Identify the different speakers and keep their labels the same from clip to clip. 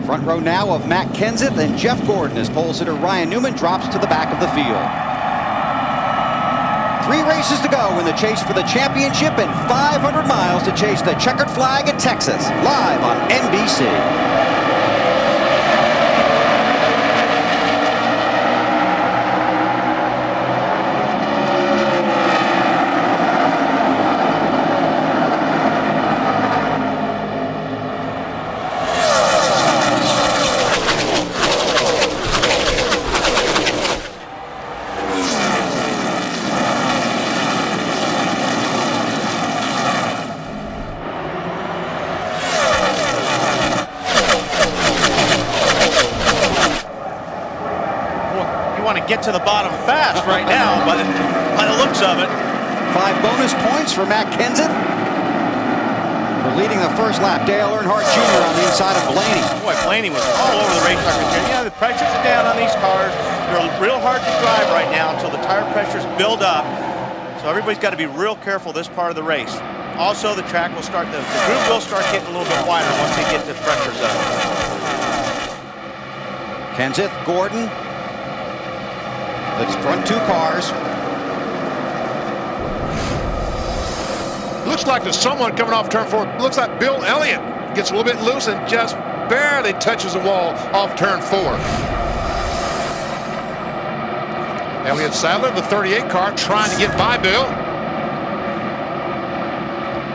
Speaker 1: Front row now of Matt Kenseth and Jeff Gordon as pole sitter Ryan Newman drops to the back of the field. 3 races to go in the chase for the championship and 500 miles to chase the checkered flag at Texas. Live on NBC.
Speaker 2: Get to the bottom fast right now, but by the looks of it.
Speaker 1: 5 bonus points for Matt Kenseth for leading the first lap. Dale Earnhardt Jr. on the inside of Blaney.
Speaker 2: Boy, Blaney was all over the racetrack. Yeah, the pressures are down on these cars. They're real hard to drive right now until the tire pressures build up. So everybody's got to be real careful this part of the race. Also, the track will start, the group will start getting a little bit wider once they get the pressures up.
Speaker 1: Kenseth, Gordon. Let's front 2 cars.
Speaker 3: Looks like there's someone coming off turn 4. Looks like Bill Elliott gets a little bit loose and just barely touches the wall off turn 4. Elliott Sadler, the 38 car, trying to get by Bill.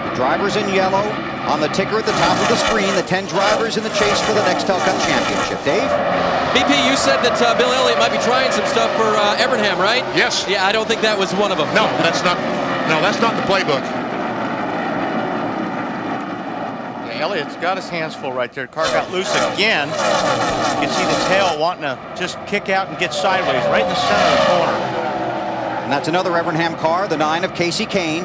Speaker 1: The drivers in yellow on the ticker at the top of the screen. The 10 drivers in the chase for the Nextel Cup Championship. Dave?
Speaker 4: BP, you said that Bill Elliott might be trying some stuff for Evernham, right?
Speaker 3: Yes.
Speaker 4: Yeah, I don't think that was one of them.
Speaker 3: No, that's not the playbook.
Speaker 2: Yeah, Elliott's got his hands full right there. Car got loose again. You can see the tail wanting to just kick out and get sideways right in the center of the corner.
Speaker 1: And that's another Evernham car, the 9 of Casey Kane.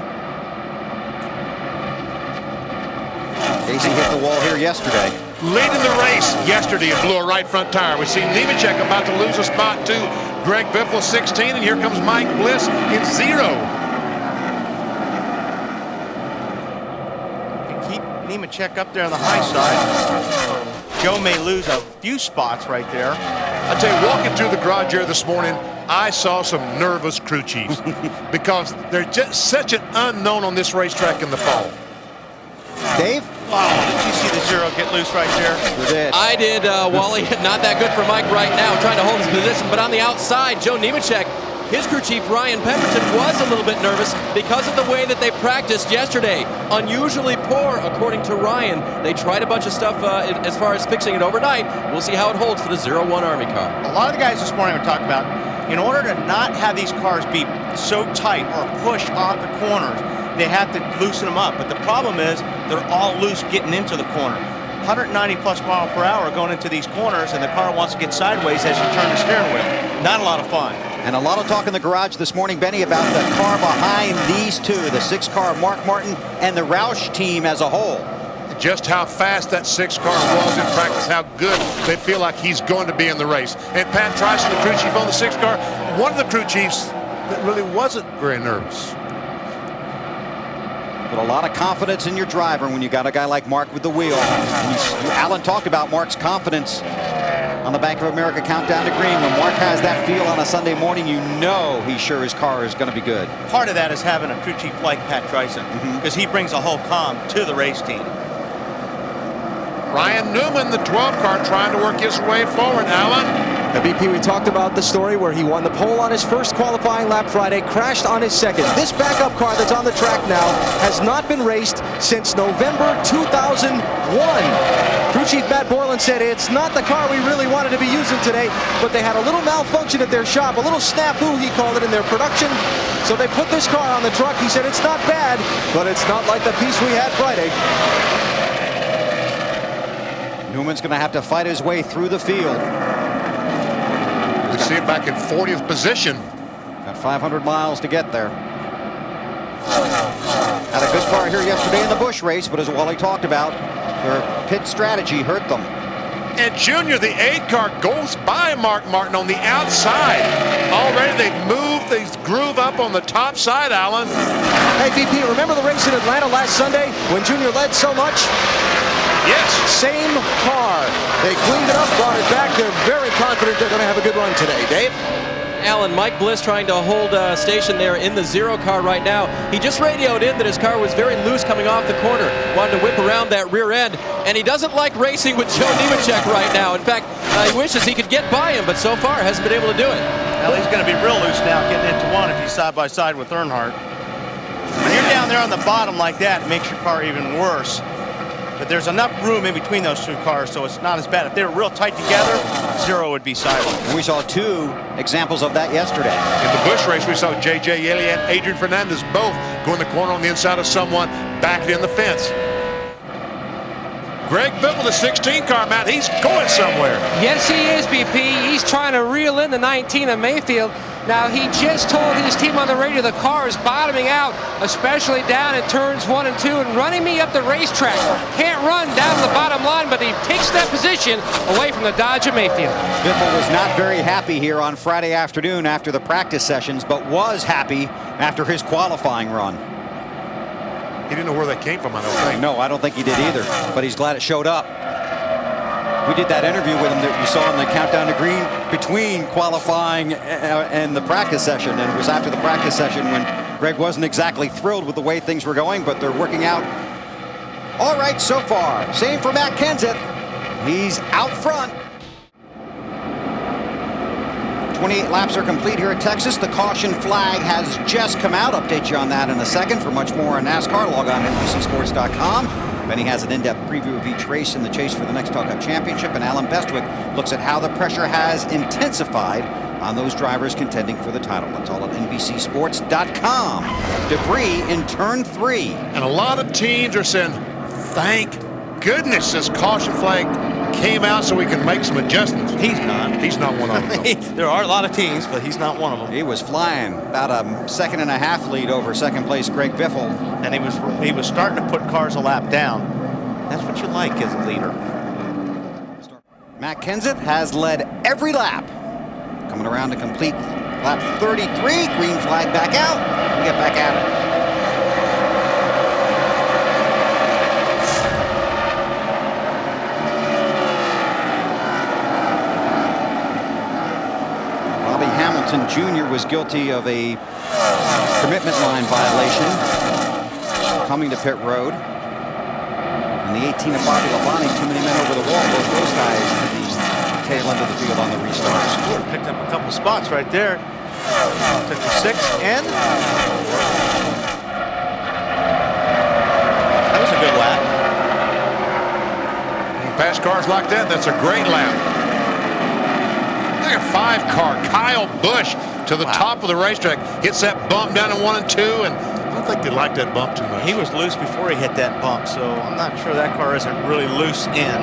Speaker 1: Casey hit the wall here yesterday.
Speaker 3: Leading the race yesterday and blew a right front tire. We see Nemechek about to lose a spot too. Greg Biffle 16, and here comes Mike Bliss in 0.
Speaker 2: Keep Nemechek up there on the high side. Joe may lose a few spots right there.
Speaker 3: I tell you, walking through the garage here this morning, I saw some nervous crew chiefs because they're just such an unknown on this racetrack in the fall.
Speaker 1: Dave?
Speaker 2: Wow, did you see the 0 get loose right there?
Speaker 1: You did.
Speaker 4: I did, Wally. Not that good for Mike right now, trying to hold his position. But on the outside, Joe Nemechek, his crew chief, Ryan Pemberton, was a little bit nervous because of the way that they practiced yesterday. Unusually poor, according to Ryan. They tried a bunch of stuff as far as fixing it overnight. We'll see how it holds for the 01 Army car.
Speaker 2: A lot of the guys this morning were talking about, in order to not have these cars be so tight or push off the corners, they have to loosen them up. But the problem is they're all loose getting into the corner. 190 plus mile per hour going into these corners, and the car wants to get sideways as you turn the steering wheel. Not a lot of fun.
Speaker 1: And a lot of talk in the garage this morning, Benny, about the car behind these 2, the 6 car Mark Martin and the Roush team as a whole.
Speaker 3: Just how fast that 6 car was in practice, how good they feel like he's going to be in the race. And Pat Tryson, the crew chief on the 6 car, one of the crew chiefs that really wasn't very nervous.
Speaker 1: Put a lot of confidence in your driver when you got a guy like Mark with the wheel. Alan talked about Mark's confidence on the Bank of America countdown to green. When Mark has that feel on a Sunday morning, you know he's sure his car is going to be good.
Speaker 2: Part of that is having a crew chief like Pat Tryson, because he brings a whole calm to the race team.
Speaker 3: Ryan Newman, the 12 car, trying to work his way forward. Alan?
Speaker 5: The BP, we talked about the story where he won the pole on his first qualifying lap Friday, crashed on his second. This backup car that's on the track now has not been raced since November 2001. Crew Chief Matt Borland said it's not the car we really wanted to be using today, but they had a little malfunction at their shop, a little snafu, he called it, in their production. So they put this car on the truck. He said it's not bad, but it's not like the piece we had Friday.
Speaker 1: Newman's going to have to fight his way through the field.
Speaker 3: We see him back in 40th position.
Speaker 1: Got 500 miles to get there. Had a good car here yesterday in the Busch race, but as Wally talked about, their pit strategy hurt them.
Speaker 3: And Junior, the 8 car, goes by Mark Martin on the outside. Already they've moved, they groove up on the top side, Alan.
Speaker 5: Hey, VP, remember the race in Atlanta last Sunday when Junior led so much?
Speaker 3: Yes.
Speaker 5: Same car. They cleaned it up, brought it back. They're very confident they're going to have a good run today. Dave?
Speaker 4: Alan, Mike Bliss trying to hold station there in the 0 car right now. He just radioed in that his car was very loose coming off the corner. Wanted to whip around that rear end. And he doesn't like racing with Joe Nemechek right now. In fact, he wishes he could get by him, but so far hasn't been able to do it.
Speaker 2: Well, he's going to be real loose now getting into one if he's side by side with Earnhardt. When you're down there on the bottom like that, it makes your car even worse. But there's enough room in between those two cars, so it's not as bad. If they were real tight together, 0 would be silent.
Speaker 1: We saw 2 examples of that yesterday.
Speaker 3: In the Busch race, we saw J.J. Yeley and Adrian Fernandez both go in the corner on the inside of someone, back it in the fence. Greg Biffle, the 16 car, Matt, he's going somewhere.
Speaker 6: Yes, he is, BP. He's trying to reel in the 19 of Mayfield. Now, he just told his team on the radio the car is bottoming out, especially down in turns 1 and 2, and running me up the racetrack. Can't run down to the bottom line, but he takes that position away from the Dodge of Mayfield.
Speaker 1: Biffle was not very happy here on Friday afternoon after the practice sessions, but was happy after his qualifying run.
Speaker 3: He didn't know where that came from, I don't think.
Speaker 1: No, I don't think he did either, but he's glad it showed up. We did that interview with him that you saw in the countdown to green between qualifying and the practice session, and it was after the practice session when Greg wasn't exactly thrilled with the way things were going, but they're working out all right so far. Same for Matt Kenseth. He's out front. 28 laps are complete here at Texas. The caution flag has just come out. Update you on that in a second. For much more on NASCAR, log on to NBCSports.com. Benny has an in-depth preview of each race in the chase for the next Talk Up Championship, and Alan Bestwick looks at how the pressure has intensified on those drivers contending for the title. That's all at NBCSports.com. Debris in turn 3.
Speaker 3: And a lot of teams are saying, thank goodness this caution flag came out so we can make some adjustments.
Speaker 2: He's not.
Speaker 3: He's not one of them.
Speaker 2: There are a lot of teams, but he's not one of them.
Speaker 1: He was flying about a 2.5 lead over second place Greg Biffle.
Speaker 2: And he was starting to put cars a lap down. That's what you like as a leader.
Speaker 1: Matt Kenseth has led every lap. Coming around to complete lap 33. Green flag back out. We get back at it. Hamilton Jr. was guilty of a commitment line violation coming to pit road. And the 18 of Bobby Labonte, too many men over the wall. Both those guys at the tail end of the field on the restart.
Speaker 2: Stewart picked up a couple spots right there. Took the 6th and that was a good lap.
Speaker 3: When you pass cars like that, that's a great lap. Look at 5 car, Kyle Busch to the top of the racetrack. Hits that bump down in 1 and 2, and I don't think they like that bump too much.
Speaker 2: He was loose before he hit that bump, so I'm not sure that car isn't really loose in.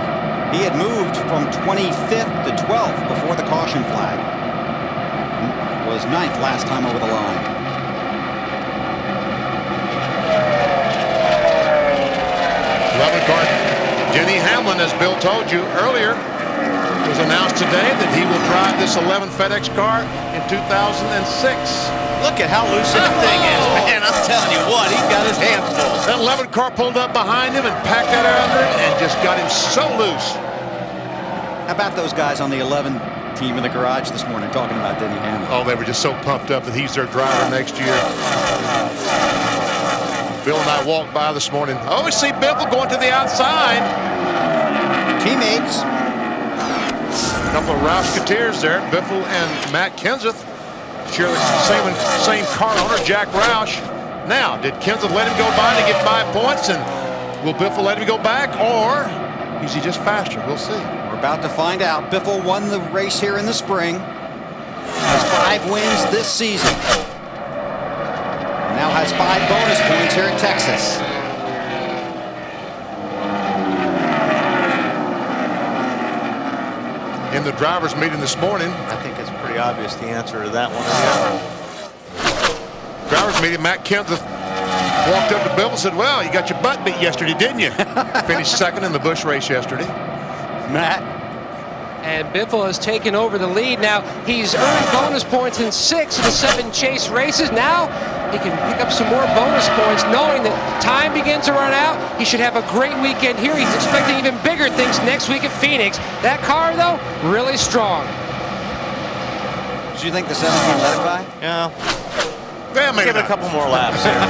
Speaker 1: He had moved from 25th to 12th before the caution flag. Was 9th last time over the line.
Speaker 3: Car. Denny Hamlin, as Bill told you earlier, it was announced today that he will drive this 11 FedEx car in 2006.
Speaker 2: Look at how loose that thing is, man. I'm telling you what, he's got his hands full.
Speaker 3: That 11 car pulled up behind him and packed that under it and just got him so loose.
Speaker 1: How about those guys on the 11 team in the garage this morning talking about Denny Hamlin?
Speaker 3: Oh, they were just so pumped up that he's their driver next year. Bill and I walked by this morning. Oh, we see Biffle going to the outside.
Speaker 1: Teammates.
Speaker 3: A couple of Roush-Keteers there. Biffle and Matt Kenseth share the same car owner, Jack Roush. Now, did Kenseth let him go by to get 5 points, and will Biffle let him go back, or is he just faster? We'll see.
Speaker 1: We're about to find out. Biffle won the race here in the spring. Has 5 wins this season. Now has 5 bonus points here at Texas.
Speaker 3: In the drivers' meeting this morning,
Speaker 2: I think it's pretty obvious the answer to that one.
Speaker 3: Drivers' meeting, Matt Kenseth walked up to Biffle and said, well, you got your butt beat yesterday, didn't you? Finished second in the Busch race yesterday.
Speaker 1: Matt,
Speaker 6: And Biffle has taken over the lead. Now, he's earned bonus points in 6 of the 7 chase races. Now, he can pick up some more bonus points, knowing that time begins to run out. He should have a great weekend here. He's expecting even bigger things next week at Phoenix. That car, though, really strong.
Speaker 1: Do you think the 17 let it by?
Speaker 2: Yeah.
Speaker 3: Give
Speaker 2: it a couple more laps here.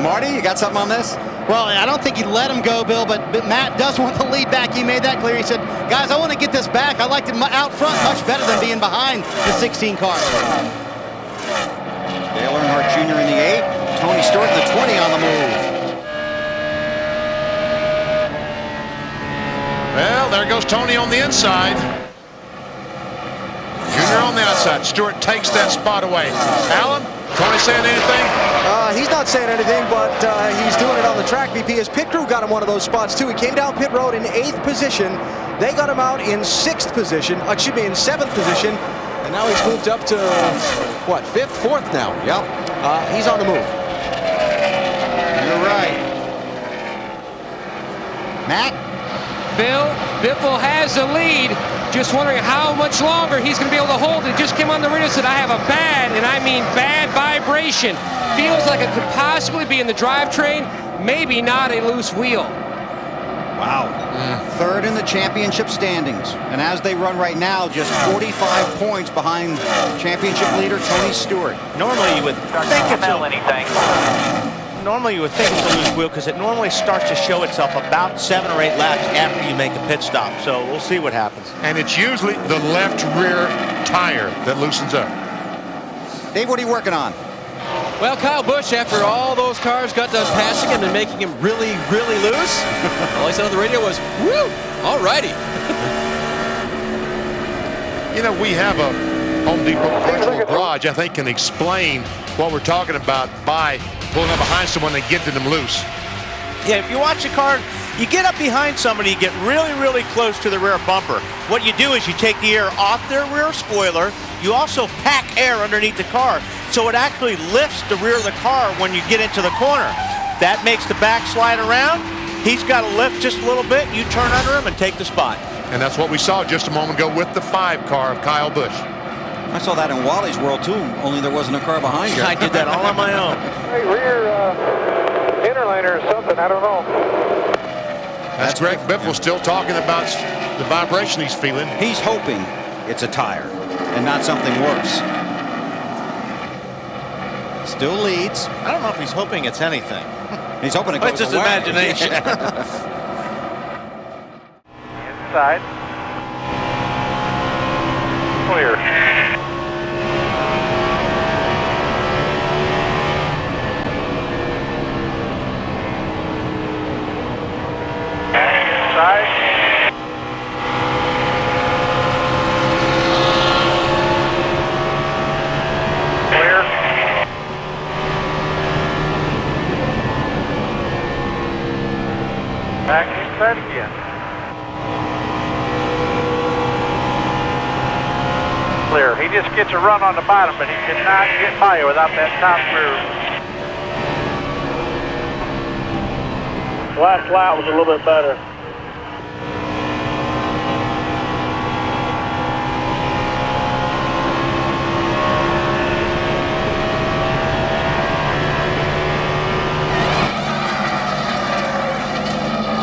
Speaker 1: Marty, you got something on this?
Speaker 7: Well, I don't think he let him go, Bill, but Matt does want the lead back. He made that clear. He said, guys, I want to get this back. I liked it out front much better than being behind the 16 car.
Speaker 1: Dale Earnhardt Jr. in the 8. Tony Stewart in the 20 on the move.
Speaker 3: Well, there goes Tony on the inside. Junior on the outside. Stewart takes that spot away. Alan, Tony saying anything?
Speaker 5: He's not saying anything, but he's doing it on the track, BP. His pit crew got him one of those spots, too. He came down pit road in 8th position. They got him out in 6th position, excuse me, in 7th position. And now he's moved up to, what, 5th, 4th now? Yep. He's on the move.
Speaker 1: You're right. Matt?
Speaker 6: Bill, Biffle has the lead. Just wondering how much longer he's going to be able to hold it. Just came on the radio and said, I have a bad, and I mean bad vibration. Feels like it could possibly be in the drivetrain, maybe not a loose wheel.
Speaker 1: Wow. 3rd in the championship standings. And as they run right now, just 45 points behind championship leader Tony Stewart.
Speaker 2: Normally you would think it's a loose wheel because it normally starts to show itself about 7 or 8 laps after you make a pit stop. So we'll see what happens.
Speaker 3: And it's usually the left rear tire that loosens up.
Speaker 1: Dave, what are you working on?
Speaker 4: Well, Kyle Busch, after all those cars got done passing him and making him really, really loose, all he said on the radio was, woo, all righty.
Speaker 3: You know, we have a Home Depot virtual garage, I think, can explain what we're talking about by pulling up behind someone and getting them loose.
Speaker 2: Yeah, if you watch the car, you get up behind somebody, you get really, really close to the rear bumper. What you do is you take the air off their rear spoiler. You also pack air underneath the car, so it actually lifts the rear of the car when you get into the corner. That makes the back slide around. He's got to lift just a little bit. You turn under him and take the spot.
Speaker 3: And that's what we saw just a moment ago with the 5 car of Kyle Busch.
Speaker 1: I saw that in Wally's world, too, only there wasn't a car behind you.
Speaker 2: I did that all on my own.
Speaker 8: Hey, rear interliner or something, I don't know.
Speaker 3: That's Greg Biffle still talking about the vibration he's feeling.
Speaker 1: He's hoping it's a tire and not something worse. Still leads.
Speaker 2: I don't know if he's hoping it's anything.
Speaker 1: He's hoping it goes
Speaker 2: It's his
Speaker 1: away.
Speaker 2: imagination.
Speaker 8: Inside. Clear. Inside. Clear. Back inside again. Clear. He just gets a run on the bottom, but he cannot get by you without that top rear. Last lap was a little bit better.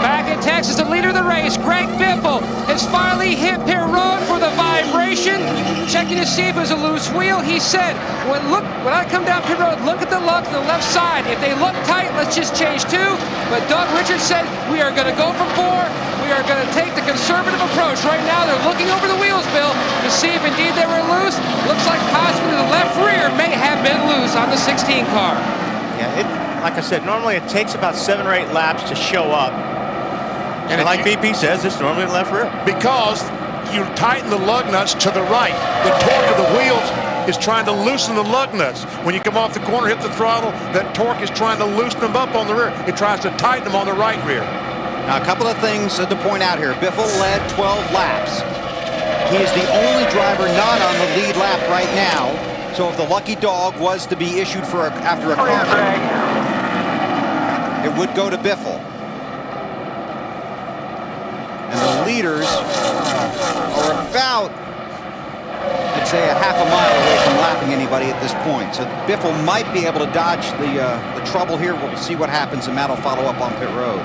Speaker 6: Back in Texas, the leader of the race, Greg Biffle, has finally hit pit road for the vibration. Checking to see if it was a loose wheel. He said, when I come down pit road, look at the luck to the left side. If they look tight, let's just change 2. But Doug Richards said, we are going to go for 4. We are going to take the conservative approach. Right now, they're looking over the wheels, Bill, to see if indeed they were loose. Looks like possibly the left rear may have been loose on the 16 car.
Speaker 2: Yeah, like I said, normally it takes about 7 or 8 laps to show up. And like BP says, it's normally the left rear.
Speaker 3: Because you tighten the lug nuts to the right. The torque of the wheels is trying to loosen the lug nuts. When you come off the corner, hit the throttle, that torque is trying to loosen them up on the rear. It tries to tighten them on the right rear.
Speaker 1: Now, a couple of things to point out here. Biffle led 12 laps. He is the only driver not on the lead lap right now. So if the lucky dog was to be issued after a caution, it would go to Biffle. And the leaders are about, I'd say, a half a mile away from lapping anybody at this point. So Biffle might be able to dodge the trouble here. We'll see what happens, and Matt will follow up on pit road.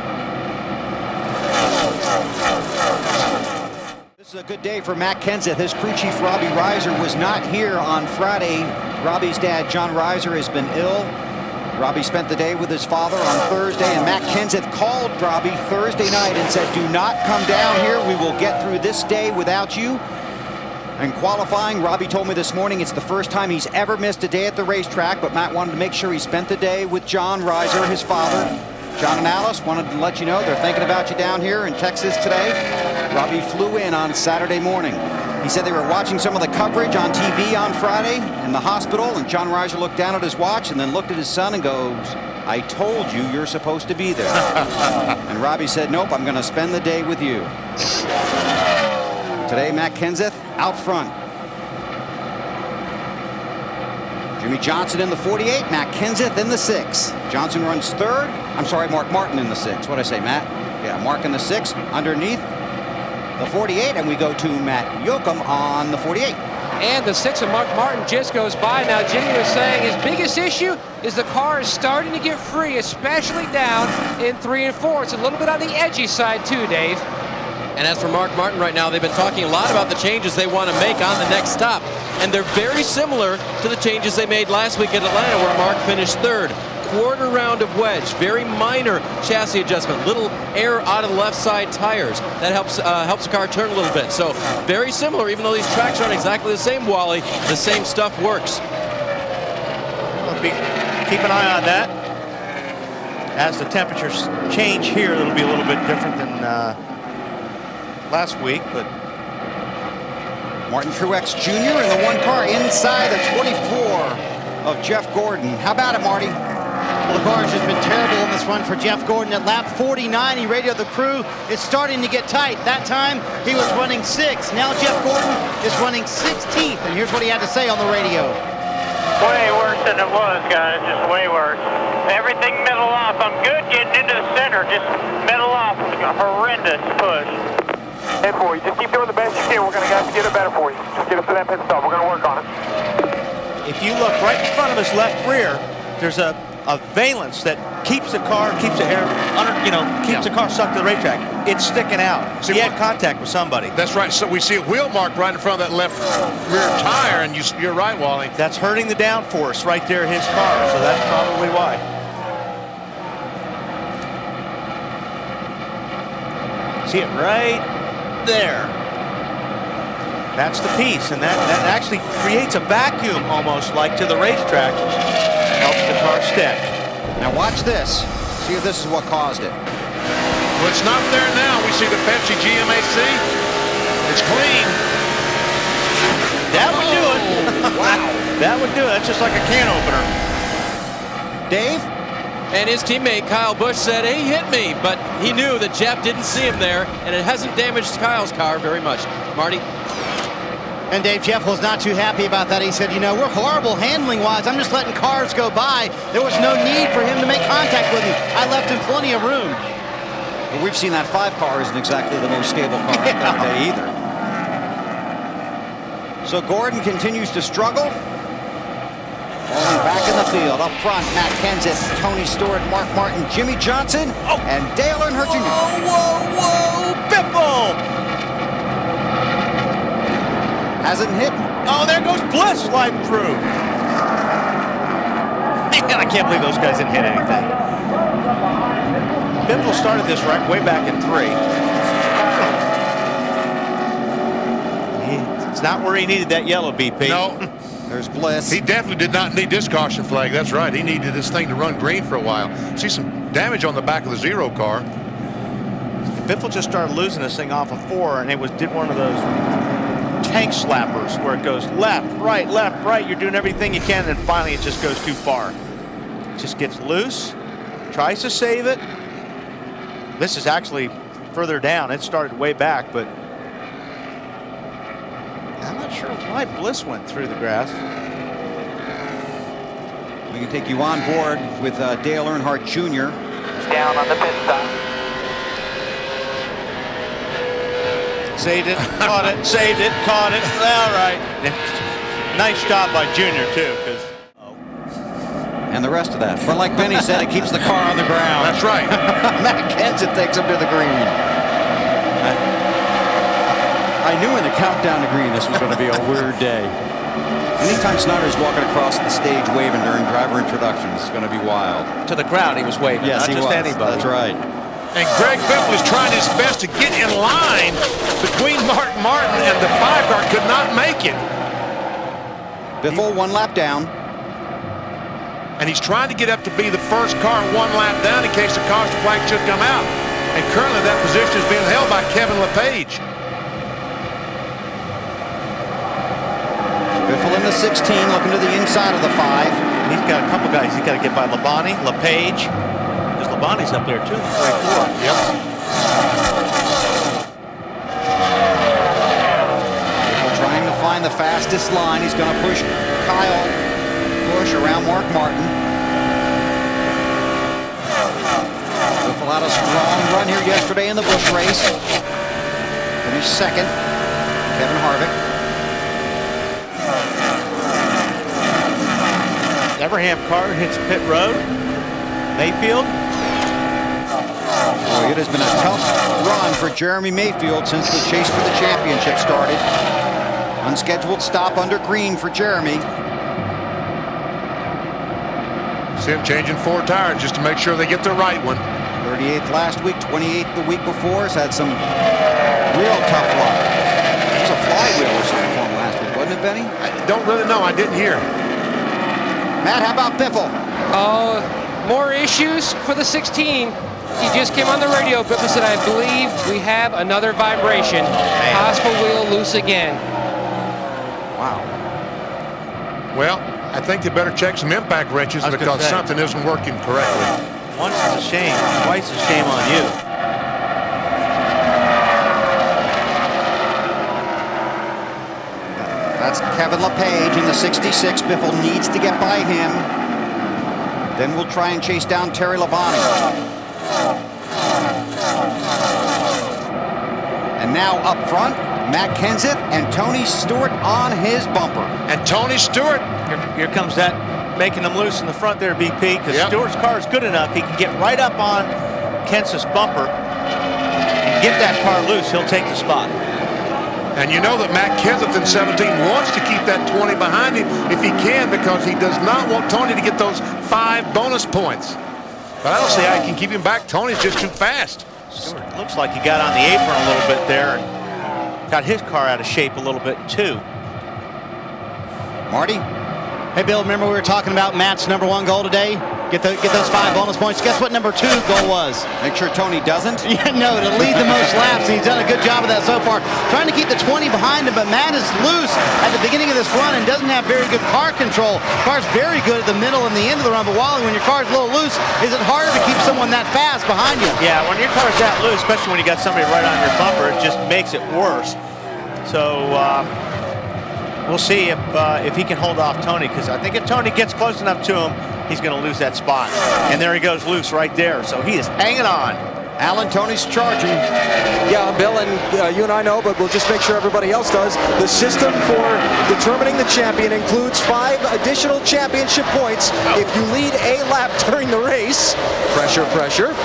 Speaker 1: This is a good day for Matt Kenseth. His crew chief, Robbie Reiser, was not here on Friday. Robbie's dad, John Reiser, has been ill. Robbie spent the day with his father on Thursday, and Matt Kenseth called Robbie Thursday night and said, "Do not come down here. We will get through this day without you." And qualifying, Robbie told me this morning it's the first time he's ever missed a day at the racetrack, but Matt wanted to make sure he spent the day with John Reiser, his father. John and Alice wanted to let you know they're thinking about you down here in Texas today. Robbie flew in on Saturday morning. He said they were watching some of the coverage on TV on Friday in the hospital, and John Reiser looked down at his watch and then looked at his son and goes, "I told you you're supposed to be there." And Robbie said, "Nope, I'm going to spend the day with you." Today, Matt Kenseth out front. Jimmy Johnson in the 48, Matt Kenseth in the 6. Johnson runs third. I'm sorry, Mark Martin in the 6. What'd I say, Matt? Yeah, Mark in the 6 underneath the 48, and we go to Matt Yoakum on the 48.
Speaker 6: And the 6 of Mark Martin just goes by. Now, Jimmy was saying his biggest issue is the car is starting to get free, especially down in 3 and 4. It's a little bit on the edgy side, too, Dave.
Speaker 4: And as for Mark Martin right now, they've been talking a lot about the changes they want to make on the next stop. And they're very similar to the changes they made last week at Atlanta, where Mark finished third. Quarter round of wedge, very minor chassis adjustment, little air out of the left side tires. That helps the car turn a little bit. So very similar, even though these tracks aren't exactly the same, Wally, the same stuff works.
Speaker 2: Keep an eye on that. As the temperatures change here, it'll be a little bit different than last week, but
Speaker 1: Martin Truex Jr. in the 1 car inside the 24 of Jeff Gordon. How about it, Marty?
Speaker 7: Well, the car has just been terrible in this run for Jeff Gordon. At lap 49, he radioed the crew. It's starting to get tight. That time, he was running 6. Now Jeff Gordon is running 16th, and here's what he had to say on the radio.
Speaker 8: Way worse than it was, guys. Just way worse. Everything middle off. I'm good getting into the center. Just middle off. A horrendous push. Hey, boy, just keep doing the best you can. We're going to have to get it better for you. Just get up to that pit stop. We're going to work on it.
Speaker 2: if you look right in front of his left rear, there's a valence that keeps the car, keeps the air under, keeps the car sucked to the racetrack. It's sticking out. So he had contact with somebody.
Speaker 3: That's right. So we see a wheel mark right in front of that left rear tire, and you're right, Wally.
Speaker 2: That's hurting the downforce right there in his car. So that's probably why. See it right there. That's the piece, and that actually creates a vacuum almost like to the racetrack. Helps the car stick.
Speaker 1: Now watch this. See if this is what caused it.
Speaker 3: Well, it's not there now. We see the Pepsi GMAC. It's clean.
Speaker 2: That would do it. Wow. That would do it. That's just like a can opener.
Speaker 1: Dave?
Speaker 4: And his teammate Kyle Busch said, "He hit me," but he knew that Jeff didn't see him there, and it hasn't damaged Kyle's car very much. Marty?
Speaker 7: And Dave, Jeff was not too happy about that. He said, we're horrible handling-wise. I'm just letting cars go by. There was no need for him to make contact with me. I left him plenty of room.
Speaker 1: Well, we've seen that 5 car isn't exactly the most stable car out there today either. So Gordon continues to struggle. Falling back in the field. Up front, Matt Kenseth, Tony Stewart, Mark Martin, Jimmy Johnson, and Dale Earnhardt Jr.
Speaker 2: Whoa, Biffle!
Speaker 1: Hasn't hit.
Speaker 2: Oh, there goes Bliss sliding through. Man, I can't believe those guys didn't hit anything. Biffle started this right way back in 3. It's not where he needed that yellow BP.
Speaker 3: No.
Speaker 1: There's Bliss.
Speaker 3: He definitely did not need this caution flag. That's right. He needed this thing to run green for a while. See some damage on the back of the 0 car.
Speaker 2: Biffle just started losing this thing off of 4, and it did one of those tank slappers where it goes left, right, you're doing everything you can, and finally it just goes too far. It just gets loose, tries to save it. This is actually further down. It started way back, but I'm not sure why Bliss went through the grass.
Speaker 1: We can take you on board with Dale Earnhardt Jr.
Speaker 8: Down on the pit stop.
Speaker 2: Saved it, caught it, saved it, caught it. All right. Nice job by Junior, too.
Speaker 1: And the rest of that. But like Benny said, it keeps the car on the ground.
Speaker 3: That's right.
Speaker 1: Matt Kenseth takes him to the green. I knew in the countdown to green this was going to be a weird day. Anytime Snyder's walking across the stage waving during driver introductions, it's going to be wild.
Speaker 2: To the crowd, he was waving.
Speaker 1: Yes,
Speaker 2: not
Speaker 1: he
Speaker 2: just
Speaker 1: was.
Speaker 2: anybody.
Speaker 1: That's right.
Speaker 3: And Greg Biffle is trying his best to get in line between Martin and the 5 car. Could not make it.
Speaker 1: Biffle 1 lap down.
Speaker 3: And he's trying to get up to be the first car 1 lap down in case the caution flag should come out. And currently that position is being held by Kevin LePage.
Speaker 1: Biffle in the 16, looking to the inside of the 5.
Speaker 2: He's got a couple guys. He's got to get by Labonte, LePage. Because Labonte's up there too.
Speaker 3: Yep.
Speaker 1: Biffle trying to find the fastest line. He's going to push Kyle Busch around Mark Martin. Biffle had a strong run here yesterday in the Busch race. Finished second. Kevin Harvick.
Speaker 2: Everham car hits pit road. Mayfield.
Speaker 1: Boy, it has been a tough run for Jeremy Mayfield since the chase for the championship started. Unscheduled stop under green for Jeremy.
Speaker 3: See him changing 4 tires just to make sure they get the right one.
Speaker 1: 38th last week, 28th the week before. Has had some real tough luck. It was a flywheel or something for him last week, wasn't it, Benny?
Speaker 3: I don't really know. I didn't hear.
Speaker 1: Matt, how about Biffle?
Speaker 6: More issues for the 16. He just came on the radio. Biffle said, I believe we have another vibration. Possible wheel loose again.
Speaker 1: Wow.
Speaker 3: Well, I think they better check some impact wrenches because something isn't working correctly.
Speaker 2: Once is a shame, twice a shame on you.
Speaker 1: That's Kevin LePage in the 66. Biffle needs to get by him. Then we'll try and chase down Terry Labonte. And now up front, Matt Kenseth and Tony Stewart on his bumper.
Speaker 3: And Tony Stewart.
Speaker 2: Here comes that making them loose in the front there, BP, because Stewart's car is good enough. He can get right up on Kenseth's bumper and get that car loose. He'll take the spot.
Speaker 3: And you know that Matt Kenseth in 17 wants to keep that 20 behind him if he can, because he does not want Tony to get those 5 bonus points. But I don't see how he can keep him back. Tony's just too fast.
Speaker 2: Stewart looks like he got on the apron a little bit there and got his car out of shape a little bit too.
Speaker 1: Marty?
Speaker 7: Hey, Bill, remember we were talking about Matt's #1 goal today? Get those 5 bonus points. Guess what #2 goal was?
Speaker 1: Make sure Tony doesn't?
Speaker 7: Yeah, no, to lead the most laps. He's done a good job of that so far. Trying to keep the 20 behind him, but Matt is loose at the beginning of this run and doesn't have very good car control. Car's very good at the middle and the end of the run, but Wally, when your car's a little loose, is it harder to keep someone that fast behind you?
Speaker 2: Yeah, when your car's that loose, especially when you got somebody right on your bumper, it just makes it worse. So we'll see if he can hold off Tony, because I think if Tony gets close enough to him, he's going to lose that spot. And there he goes loose right there. So he is hanging on.
Speaker 1: Alan, Tony's charging.
Speaker 5: Yeah, Bill, and you and I know, but we'll just make sure everybody else does. The system for determining the champion includes 5 additional championship points if you lead a lap during the race. Pressure, pressure.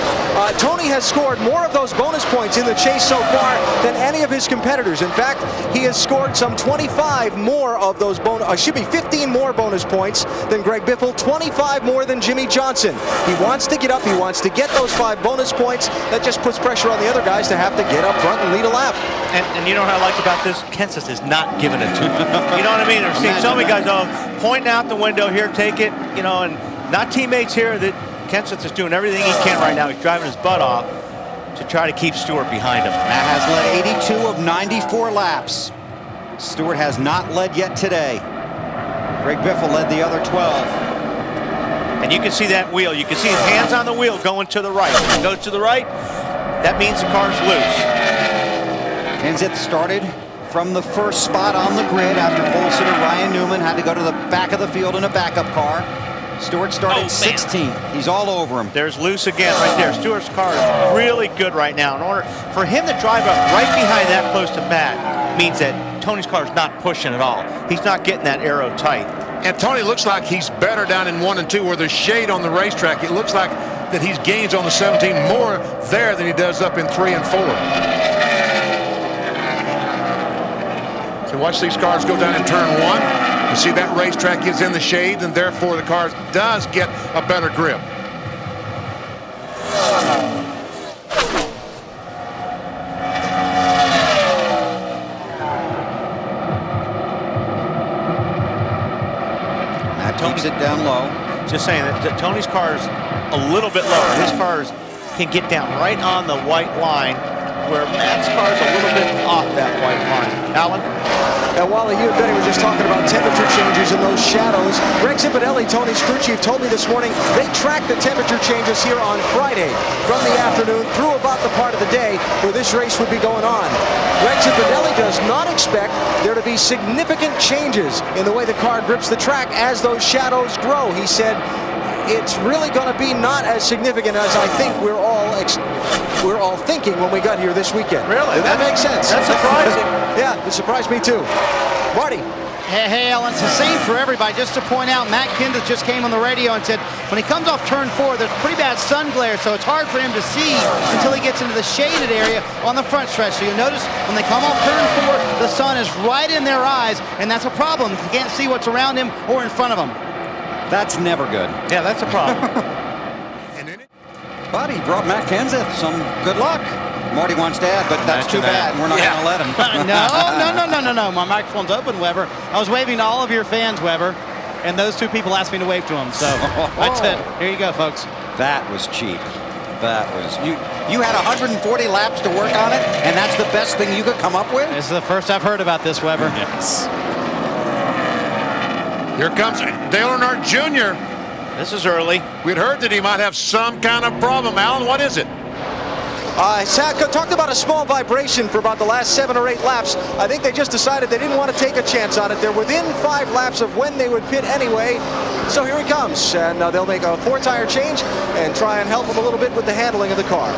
Speaker 5: Tony has scored more of those bonus points in the chase so far than any of his competitors. In fact, he has scored some 25 more of those 15 more bonus points than Greg Biffle, 25 more than Jimmy Johnson. He wants to get up, he wants to get those 5 bonus points. That just puts pressure on the other guys to have to get up front and lead a lap.
Speaker 2: And you know what I like about this? Kenseth is not giving it to him. You know what I mean? I've seen so many guys pointing out the window here, take it, you know, and not teammates here. That Kenseth is doing everything he can right now. He's driving his butt off to try to keep Stewart behind him.
Speaker 1: Matt has led 82 of 94 laps. Stewart has not led yet today. Greg Biffle led the other 12.
Speaker 2: And you can see that wheel. You can see his hands on the wheel going to the right. When it goes to the right, that means the car's loose.
Speaker 1: Kenseth started from the first spot on the grid after pole sitter Ryan Newman had to go to the back of the field in a backup car. Stewart started 16th. He's all over him.
Speaker 2: There's loose again right there. Stewart's car is really good right now. In order for him to drive up right behind that close to Matt means that Tony's car is not pushing at all. He's not getting that aero tight.
Speaker 3: And Tony looks like he's better down in 1 and 2 where there's shade on the racetrack. It looks like that he's gains on the 17 more there than he does up in 3 and 4. So watch these cars go down in turn 1. You see that racetrack is in the shade, and therefore the car does get a better grip.
Speaker 1: Matt keeps it down low.
Speaker 2: Just saying that Tony's car is a little bit lower. His cars can get down right on the white line, where Matt's car is a little bit off that white line. Alan?
Speaker 5: Now, Wally, you and Benny were just talking about temperature changes in those shadows. Greg Zipadelli, Tony's crew chief, told me this morning they tracked the temperature changes here on Friday from the afternoon through about the part of the day where this race would be going on. Greg Zipadelli does not expect there to be significant changes in the way the car grips the track as those shadows grow. He said it's really going to be not as significant as I think we're all thinking when we got here this weekend.
Speaker 2: Really?
Speaker 5: Did that make sense?
Speaker 2: That's surprising.
Speaker 5: Yeah, it surprised me too. Marty.
Speaker 7: Hey, Alan, it's the same for everybody. Just to point out, Matt Kenseth just came on the radio and said when he comes off turn 4, there's pretty bad sun glare, so it's hard for him to see until he gets into the shaded area on the front stretch. So you'll notice when they come off turn 4, the sun is right in their eyes, and that's a problem. You can't see what's around him or in front of him.
Speaker 1: That's never good.
Speaker 2: Yeah, that's a problem.
Speaker 1: But he brought Matt Kenseth some good luck. Marty wants to add, but that's too bad. We're not going to let him.
Speaker 7: No. My microphone's open, Weber. I was waving to all of your fans, Weber, and those two people asked me to wave to them. So that's it. Here you go, folks.
Speaker 1: That was cheap. That was you had 140 laps to work on it, and that's the best thing you could come up with?
Speaker 7: This is the first I've heard about this, Weber.
Speaker 1: Yes.
Speaker 3: Here comes Dale Earnhardt Jr.
Speaker 2: This is early.
Speaker 3: We'd heard that he might have some kind of problem. Alan, what is it?
Speaker 5: Talked about a small vibration for about the last 7 or 8 laps. I think they just decided they didn't want to take a chance on it. They're within 5 laps of when they would pit anyway. So here he comes, and they'll make a 4-tire change and try and help him a little bit with the handling of the car.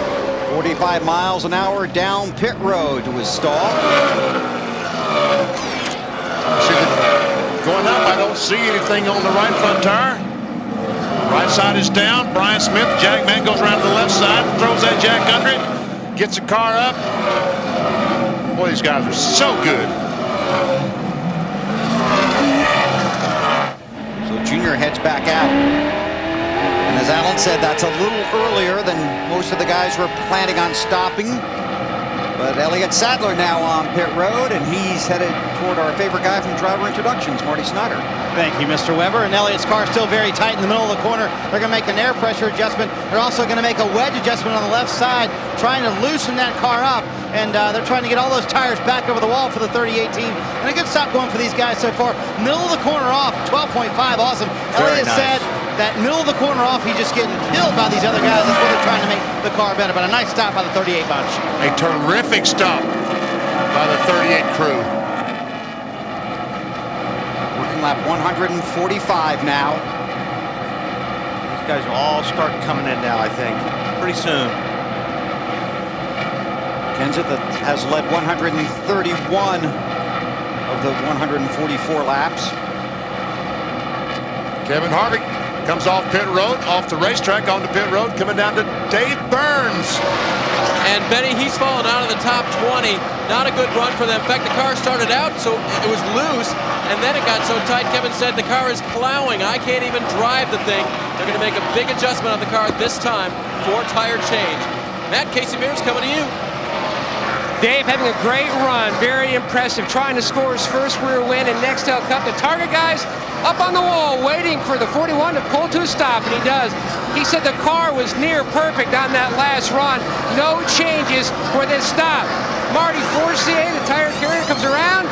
Speaker 1: 45 miles an hour down pit road to his stall.
Speaker 3: Going up, I don't see anything on the right front tire. Right side is down. Brian Smith, Jackman goes around to the left side, throws that jack under it, gets the car up. Boy, these guys are so good.
Speaker 1: So Junior heads back out. And as Alan said, that's a little earlier than most of the guys were planning on stopping. But Elliott Sadler now on pit road, and he's headed toward our favorite guy from driver introductions, Marty Snyder.
Speaker 7: Thank you, Mr. Weber. And Elliott's car is still very tight in the middle of the corner. They're going to make an air pressure adjustment. They're also going to make a wedge adjustment on the left side, trying to loosen that car up. And they're trying to get all those tires back over the wall for the 3018. And a good stop going for these guys so far. Middle of the corner off, 12.5, awesome. Elliott said that middle of the corner off, he's just getting killed by these other guys. That's why they're trying to make the car better. But a nice stop by the 38 bunch.
Speaker 3: A terrific stop by the 38 crew.
Speaker 1: Working lap 145 now.
Speaker 2: These guys will all start coming in now, I think, pretty soon.
Speaker 1: Kenseth has led 131 of the 144 laps.
Speaker 3: Kevin Harvick comes off pit road, off the racetrack, onto pit road, coming down to Dave Burns.
Speaker 4: And Benny, he's fallen out of the top 20. Not a good run for them. In fact, the car started out so it was loose, and then it got so tight, Kevin said the car is plowing. I can't even drive the thing. They're going to make a big adjustment on the car this time. 4-tire change. Matt, Casey Mears coming to you.
Speaker 6: Dave having a great run, very impressive, trying to score his first career win in Nextel Cup. The Target guys up on the wall waiting for the 41 to pull to a stop, and he does. He said the car was near perfect on that last run. No changes for this stop. Marty Forcier, the tire carrier, comes around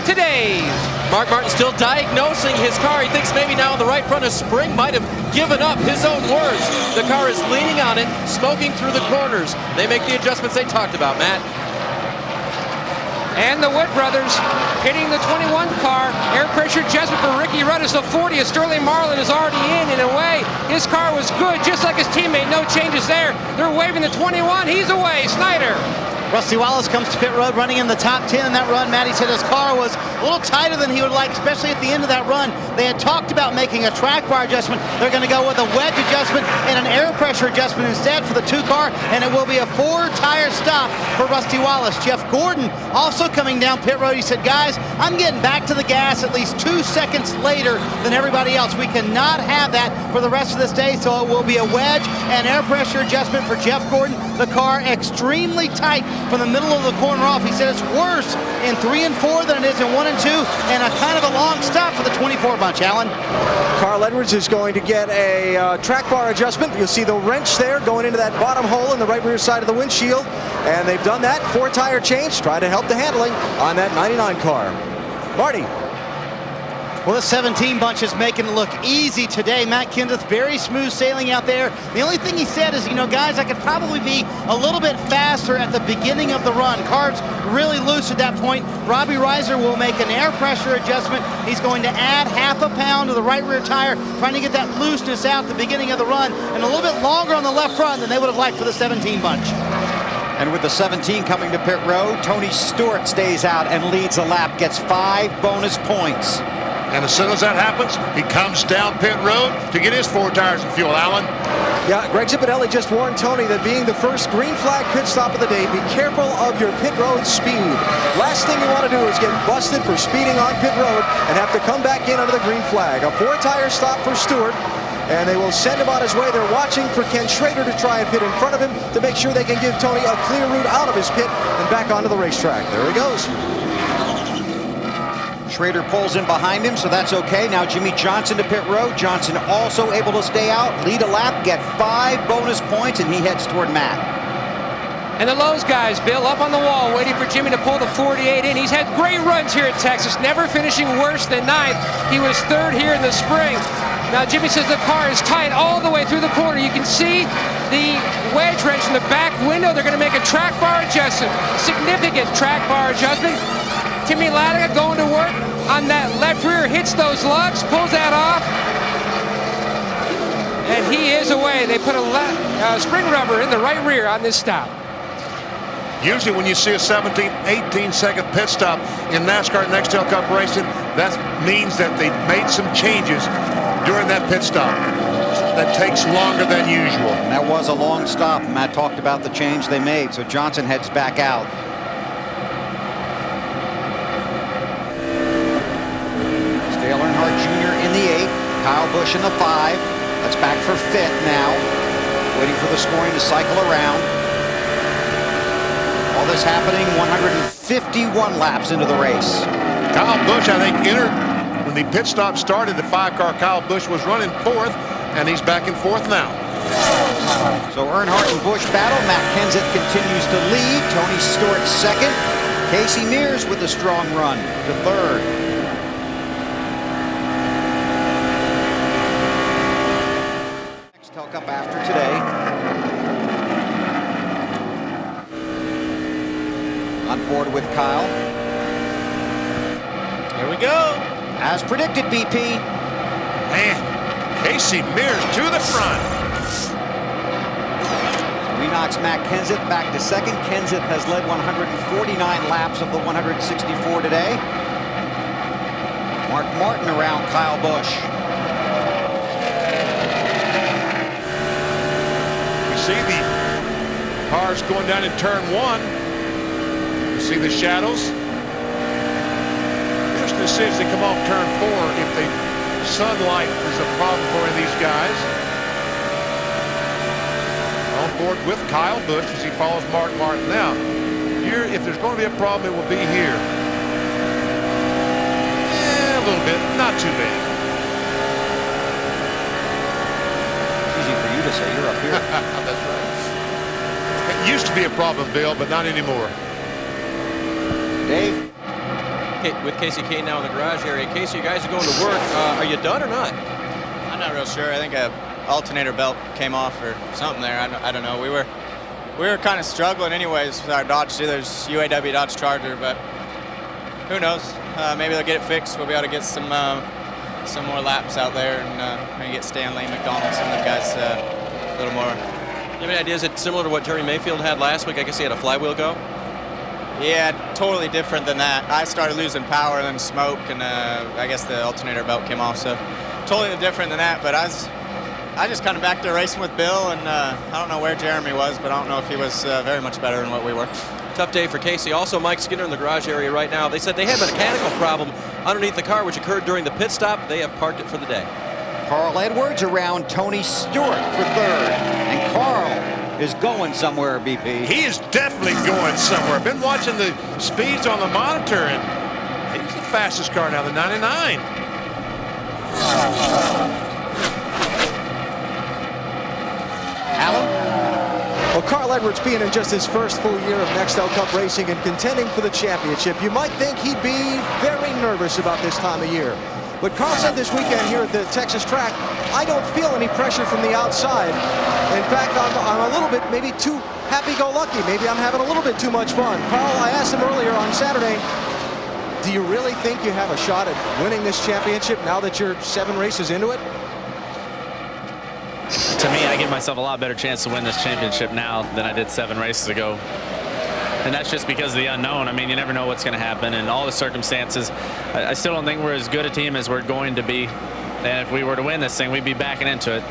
Speaker 6: to Dave.
Speaker 4: Mark Martin still diagnosing his car. He thinks maybe now the right front of spring might have given up, his own words. The car is leaning on it, smoking through the corners. They make the adjustments they talked about, Matt.
Speaker 6: And the Wood brothers hitting the 21 car. Air pressure adjustment for Ricky Rudd as the 40 as Sterling Marlin is already in and away. His car was good, just like his teammate. No changes there. They're waving the 21. He's away. Snyder.
Speaker 7: Rusty Wallace comes to pit road running in the top 10 in that run. Matty said his car was a little tighter than he would like, especially at the end of that run. They had talked about making a track bar adjustment. They're going to go with a wedge adjustment and an air pressure adjustment instead for the 2 car, and it will be a 4-tire stop for Rusty Wallace. Jeff Gordon also coming down pit road. He said, guys, I'm getting back to the gas at least 2 seconds later than everybody else. We cannot have that for the rest of this day, so it will be a wedge and air pressure adjustment for Jeff Gordon. The car extremely tight from the middle of the corner off. He said it's worse in 3 and 4 than it is in 1 and 2, and a kind of a long stop for the 24 bunch, Alan.
Speaker 5: Carl Edwards is going to get a track bar adjustment. You'll see the wrench there going into that bottom hole in the right rear side of the windshield, and they've done that. 4-tire change, trying to help the handling on that 99 car. Marty.
Speaker 7: Well, the 17 bunch is making it look easy today. Matt Kenseth, very smooth sailing out there. The only thing he said is, you know, guys, I could probably be a little bit faster at the beginning of the run. Car's really loose at that point. Robbie Reiser will make an air pressure adjustment. He's going to add half a pound to the right rear tire, trying to get that looseness out at the beginning of the run, and a little bit longer on the left front than they would have liked for the 17 bunch.
Speaker 1: And with the 17 coming to pit road, Tony Stewart stays out and leads a lap, gets 5 bonus points.
Speaker 3: And as soon as that happens, he comes down pit road to get his 4 tires of fuel. Alan?
Speaker 5: Yeah, Greg Zipadelli just warned Tony that being the first green flag pit stop of the day, be careful of your pit road speed. Last thing you want to do is get busted for speeding on pit road and have to come back in under the green flag. A 4-tire stop for Stewart, and they will send him on his way. They're watching for Ken Schrader to try and pit in front of him to make sure they can give Tony a clear route out of his pit and back onto the racetrack. There he goes.
Speaker 1: Schrader pulls in behind him, so that's okay. Now Jimmy Johnson to pit road. Johnson also able to stay out, lead a lap, get 5 bonus points, and he heads toward Matt.
Speaker 6: And the Lowe's guys, Bill, up on the wall, waiting for Jimmy to pull the 48 in. He's had great runs here at Texas, never finishing worse than 9th. He was 3rd here in the spring. Now Jimmy says the car is tight all the way through the corner. You can see the wedge wrench in the back window. They're going to make a track bar adjustment, significant track bar adjustment. Timmy Latiga going to work on that left rear, hits those lugs, pulls that off, and he is away. They put a spring rubber in the right rear on this stop.
Speaker 3: Usually when you see a 17, 18-second pit stop in NASCAR Nextel Cup racing, that means that they made some changes during that pit stop. That takes longer than usual.
Speaker 1: And that was a long stop. Matt talked about the change they made, so Johnson heads back out. In the 8, Kyle Busch in the 5. That's back for 5th now. Waiting for the scoring to cycle around. All this happening 151 laps into the race.
Speaker 3: Kyle Busch, I think, entered when the pit stop started. The 5-car Kyle Busch was running 4th, and he's back in 4th now.
Speaker 1: So Earnhardt and Busch battle. Matt Kenseth continues to lead. Tony Stewart 2nd. Casey Mears with a strong run to 3rd. Up after today. On board with Kyle.
Speaker 2: Here we go.
Speaker 1: As predicted, BP.
Speaker 3: Man, Casey Mears to the front.
Speaker 1: We knocks Matt Kenseth back to 2nd. Kenseth has led 149 laps of the 164 today. Mark Martin around Kyle Busch.
Speaker 3: See the cars going down in turn 1. You see the shadows. Interesting to see as they come off turn 4 if the sunlight is a problem for these guys. On board with Kyle Busch as he follows Mark Martin. Now, here, if there's going to be a problem, it will be here. Yeah, a little bit, not too bad.
Speaker 1: To say you're up here.
Speaker 3: That's right. It used to be a problem, Bill, but not anymore.
Speaker 1: Dave?
Speaker 4: With Casey Kane now in the garage area. Casey, you guys are going to work. Are you done or not?
Speaker 9: I'm not real sure. I think a alternator belt came off or something there. I don't know. We were kind of struggling anyways with our Dodge Steelers UAW Dodge Charger, but who knows? Maybe they'll get it fixed. We'll be able to get some more laps out there and maybe get Stanley, McDonald, some of them guys a little more.
Speaker 4: You have any idea? Is it similar to what Jerry Mayfield had last week? I guess he had a flywheel go.
Speaker 9: Yeah, totally different than that. I started losing power and then smoke, and I guess the alternator belt came off. So totally different than that. But I just kind of back there racing with Bill, and I don't know where Jeremy was, but I don't know if he was very much better than what we were.
Speaker 4: Tough day for Casey. Also, Mike Skinner in the garage area right now. They said they had a mechanical problem underneath the car, which occurred during the pit stop. They have parked it for the day.
Speaker 1: Carl Edwards around Tony Stewart for third. And Carl is going somewhere, BP.
Speaker 3: He is definitely going somewhere. Been watching the speeds on the monitor, and he's the fastest car now, the 99.
Speaker 1: Alan?
Speaker 5: Well, Carl Edwards being in just his first full year of Nextel Cup racing and contending for the championship, you might think he'd be very nervous about this time of year. But Carl said this weekend here at the Texas track, I don't feel any pressure from the outside. In fact, I'm a little bit maybe too happy-go-lucky. Maybe I'm having a little bit too much fun. Carl, I asked him earlier on Saturday, do you really think you have a shot at winning this championship now that you're 7 races into it?
Speaker 10: To me, I give myself a lot better chance to win this championship now than I did 7 races ago. And that's just because of the unknown. I mean, you never know what's going to happen and all the circumstances. I still don't think we're as good a team as we're going to be. And if we were to win this thing, we'd be backing into it.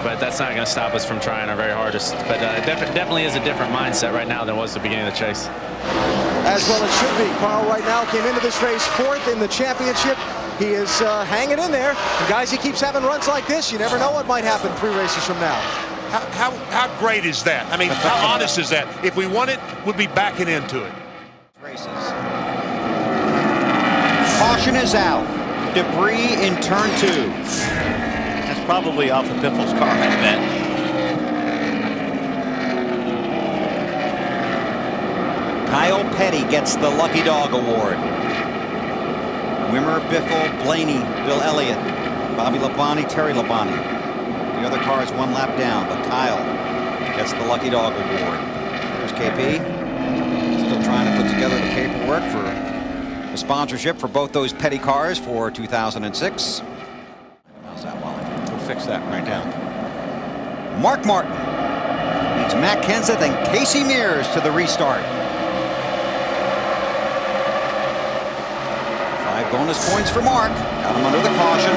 Speaker 10: But that's not going to stop us from trying our very hardest. But it definitely is a different mindset right now than it was at the beginning of the chase.
Speaker 5: As well it should be. Carl right now came into this race 4th in the championship. He is hanging in there. And guys, he keeps having runs like this. You never know what might happen 3 races from now.
Speaker 3: How great is that? I mean, how honest is that? If we won it, we'd be backing into it.
Speaker 1: Races. Caution is out. Debris in turn 2.
Speaker 2: That's probably off of Biffle's car, I bet.
Speaker 1: Kyle Petty gets the Lucky Dog Award. Wimmer, Biffle, Blaney, Bill Elliott, Bobby Labonte, Terry Labonte. The other car is 1 lap down, but Kyle gets the Lucky Dog Award. There's KP. Still trying to put together the paperwork for the sponsorship for both those Petty cars for 2006. How's that, Wally?
Speaker 2: We'll fix that right now.
Speaker 1: Mark Martin leads Matt Kenseth and Casey Mears to the restart. 5 bonus points for Mark. Got him under the caution.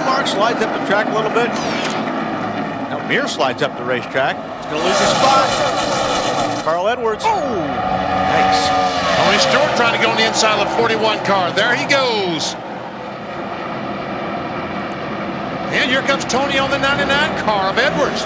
Speaker 2: Mark slides up the track a little bit. Now Mears slides up the racetrack. He's going to lose his spot. Carl Edwards. Oh! Nice.
Speaker 3: Tony Stewart trying to go on the inside of the 41 car. There he goes. And here comes Tony on the 99 car of Edwards.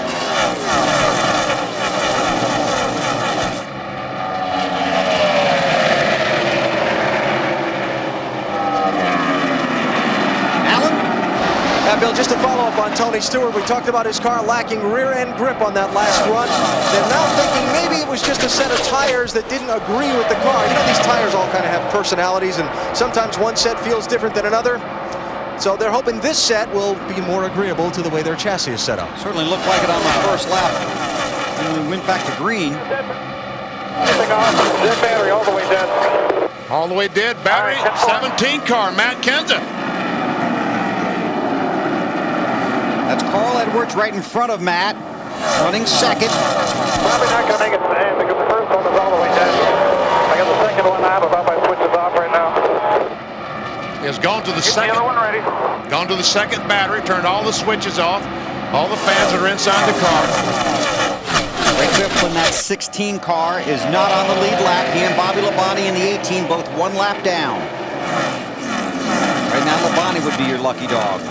Speaker 5: Bill, just to follow up on Tony Stewart, we talked about his car lacking rear-end grip on that last run. They're now thinking maybe it was just a set of tires that didn't agree with the car. You know, these tires all kind of have personalities, and sometimes one set feels different than another. So they're hoping this set will be more agreeable to the way their chassis is set up.
Speaker 1: Certainly looked like it on the first lap. And we went back to green.
Speaker 8: Dead battery all the way dead.
Speaker 3: All the way dead. Battery, 17 car, Matt Kenseth.
Speaker 1: That's Carl Edwards right in front of Matt, running second.
Speaker 8: Probably not going to make it to the end because the first one is all the way dead. I got the second one out, about my switch is off right now.
Speaker 3: He has gone to the
Speaker 8: Get
Speaker 3: second.
Speaker 8: the other one ready.
Speaker 3: Gone to the second battery, turned all the switches off. All the fans that are inside the car.
Speaker 1: Ray Whipple in that 16 car is not on the lead lap. He and Bobby Labonte in the 18, both 1 lap down. Right now, Labonte would be your lucky dog.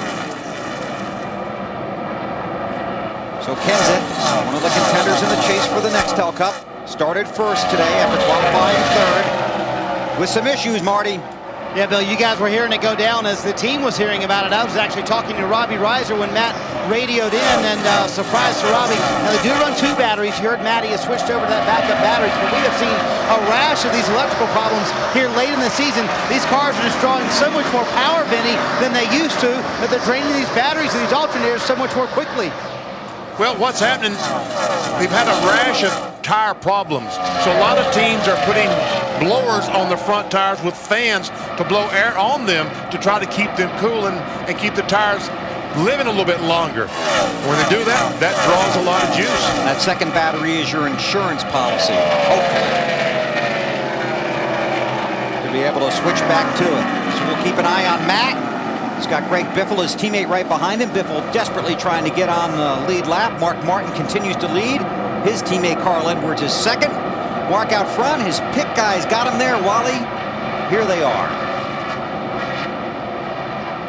Speaker 1: So Kenseth, one of the contenders in the chase for the Nextel Cup, started first today after qualifying 3rd. With some issues, Marty.
Speaker 7: Yeah, Bill, you guys were hearing it go down as the team was hearing about it. I was actually talking to Robbie Reiser when Matt radioed in, and surprise to Robbie. Now, they do run 2 batteries. You heard Matty has switched over to that backup batteries, but we have seen a rash of these electrical problems here late in the season. These cars are just drawing so much more power, Benny, than they used to, that they're draining these batteries and these alternators so much more quickly.
Speaker 3: Well, what's happening, we've had a rash of tire problems. So a lot of teams are putting blowers on the front tires with fans to blow air on them to try to keep them cool and keep the tires living a little bit longer. When they do that, that draws a lot of juice.
Speaker 1: That second battery is your insurance policy, hopefully, to be able to switch back to it. So we'll keep an eye on Matt. He's got Greg Biffle, his teammate, right behind him. Biffle desperately trying to get on the lead lap. Mark Martin continues to lead. His teammate Carl Edwards is second. Mark out front. His pit guys got him there. Wally, here they are.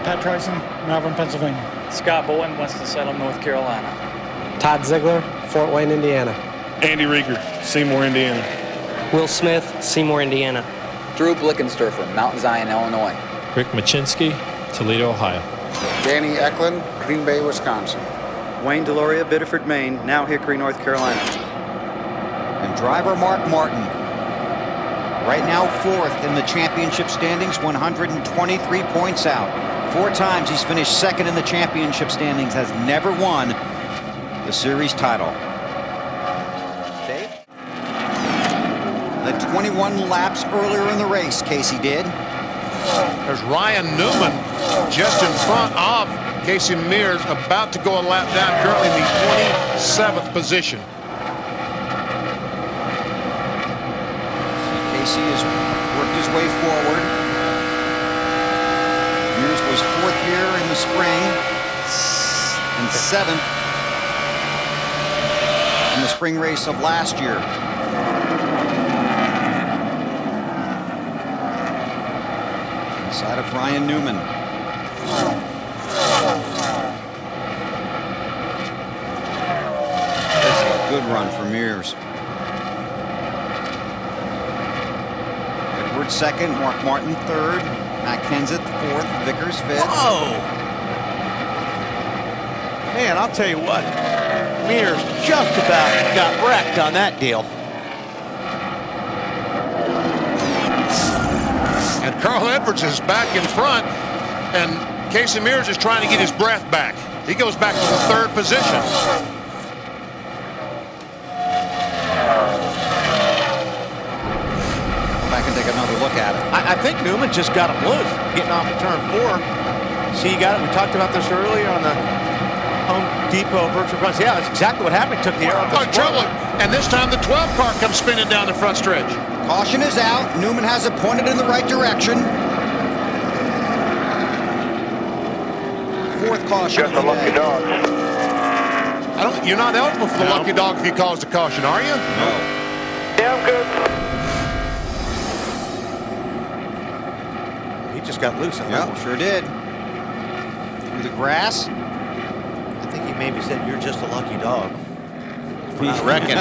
Speaker 11: Pat Tyson, Malvern, Pennsylvania.
Speaker 12: Scott Bowen, Winston-Salem, North Carolina.
Speaker 13: Todd Ziegler, Fort Wayne, Indiana.
Speaker 14: Andy Rieger, Seymour, Indiana.
Speaker 15: Will Smith, Seymour, Indiana.
Speaker 16: Drew Blickensderfer, Mount Zion, Illinois.
Speaker 17: Rick Machinsky, Toledo, Ohio.
Speaker 18: Danny Eklund, Green Bay, Wisconsin.
Speaker 19: Wayne Deloria, Biddeford, Maine, now Hickory, North Carolina.
Speaker 1: And driver Mark Martin, right now fourth in the championship standings, 123 points out. 4 times he's finished second in the championship standings, has never won the series title. Dave? Led 21 laps earlier in the race, Casey did.
Speaker 3: There's Ryan Newman just in front of Casey Mears, about to go a lap down, currently in the 27th position.
Speaker 1: Casey has worked his way forward. Mears was 4th here in the spring and 7th in the spring race of last year. Inside of Ryan Newman. This is a good run for Mears. Edwards second, Mark Martin third, Matt Kenseth fourth, Vickers fifth.
Speaker 2: Whoa! Man, I'll tell you what, Mears just about got wrecked on that deal.
Speaker 3: And Carl Edwards is back in front, and Casey Mears is trying to get his breath back. He goes back to the 3rd position.
Speaker 1: Go back and take another look at it.
Speaker 2: I think Newman just got him loose, getting off of turn 4. See, you got it. We talked about this earlier on the Home Depot virtual cross. Yeah, that's exactly what happened. Took the air off the
Speaker 3: trouble. And this time the 12 car comes spinning down the front stretch.
Speaker 1: Caution is out. Newman has it pointed in the right direction. 4th caution.
Speaker 8: Just a lucky dog.
Speaker 3: You're not eligible for the lucky dog if he calls the caution, are you?
Speaker 1: No.
Speaker 8: Yeah, I'm good.
Speaker 2: He just got loose.
Speaker 1: Yeah, sure did. Through the grass.
Speaker 2: I think he maybe said, "You're just a lucky dog." For not wrecking.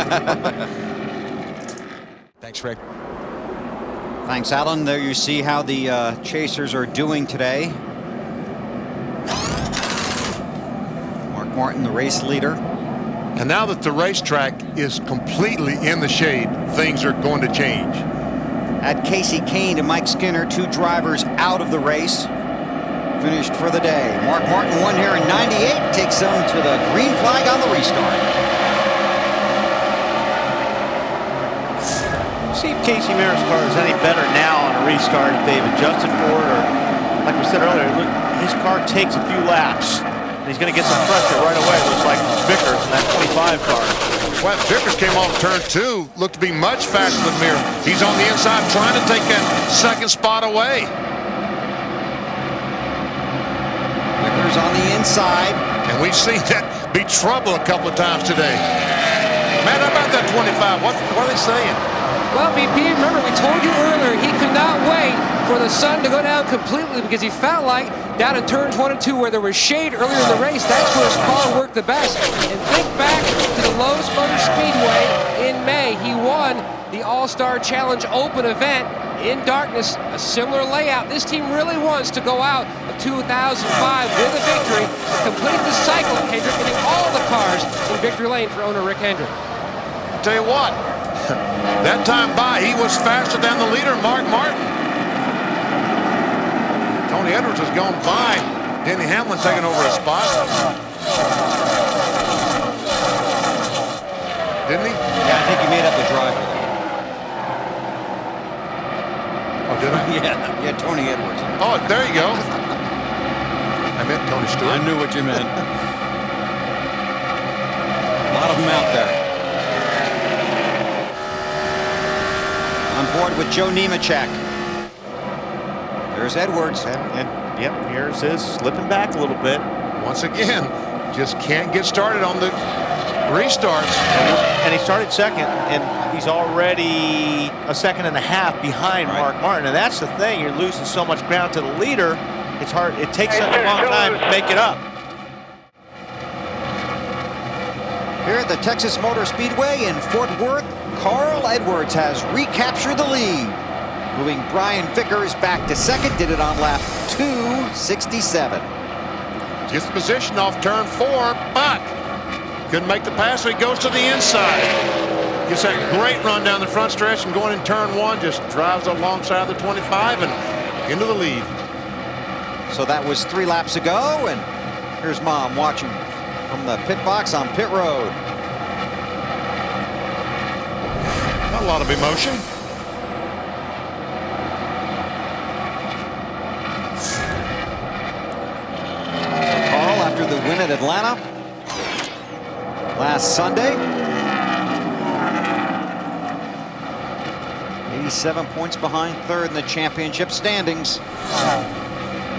Speaker 3: Thanks, Rick.
Speaker 1: Thanks, Alan. There you see how the chasers are doing today. Mark Martin, the race leader.
Speaker 3: And now that the racetrack is completely in the shade, things are going to change.
Speaker 1: Add Casey Kane and Mike Skinner, 2 drivers out of the race. Finished for the day. Mark Martin won here in 98, takes them to the green flag on the restart.
Speaker 2: See if Casey Mears' car is any better now on a restart if they've adjusted for it, or like we said earlier, look, his car takes a few laps. And he's going to get some pressure right away. Looks like Vickers in that 25 car.
Speaker 3: Well, Vickers came off turn 2, looked to be much faster than Mears. He's on the inside trying to take that 2nd spot away.
Speaker 1: Vickers on the inside.
Speaker 3: And we've seen that be trouble a couple of times today. Man, how about that 25? What are they saying?
Speaker 6: Well, BP, remember we told you earlier he could not wait for the sun to go down completely because he felt like down in turns 1 and 2 where there was shade earlier in the race, that's where his car worked the best. And think back to the Lowe's Motor Speedway in May. He won the All-Star Challenge Open event in darkness, a similar layout. This team really wants to go out of 2005 with a victory and complete the cycle of Hendrick, getting all the cars in victory lane for owner Rick Hendrick.
Speaker 3: Tell you what, that time by, he was faster than the leader, Mark Martin. Tony Edwards has gone by. Denny Hamlin taking over his spot. Didn't he?
Speaker 1: Yeah, I think he made up the driver there.
Speaker 3: did I?
Speaker 1: Yeah, Tony Edwards.
Speaker 3: Oh, there you go. I meant Tony Stewart.
Speaker 1: I knew what you meant. A lot of them out there. On board with Joe Nemechek. There's Edwards.
Speaker 2: And yep, here's his slipping back a little bit.
Speaker 3: Once again, just can't get started on the restarts.
Speaker 2: And he started second, and he's already a second and a half behind Mark Martin. And that's the thing, you're losing so much ground to the leader. It's hard. It takes such a long time to make it up.
Speaker 1: Here at the Texas Motor Speedway in Fort Worth, Carl Edwards has recaptured the lead, moving Brian Vickers back to second. Did it on lap 267.
Speaker 3: Gets the position off turn 4, but couldn't make the pass, so he goes to the inside. Gets that great run down the front stretch, and going in turn 1, just drives alongside the 25 and into the lead.
Speaker 1: So that was 3 laps ago, and here's Mom watching from the pit box on pit road.
Speaker 3: Not a lot of emotion.
Speaker 1: Carl, after the win at Atlanta last Sunday, 87 points behind third in the championship standings.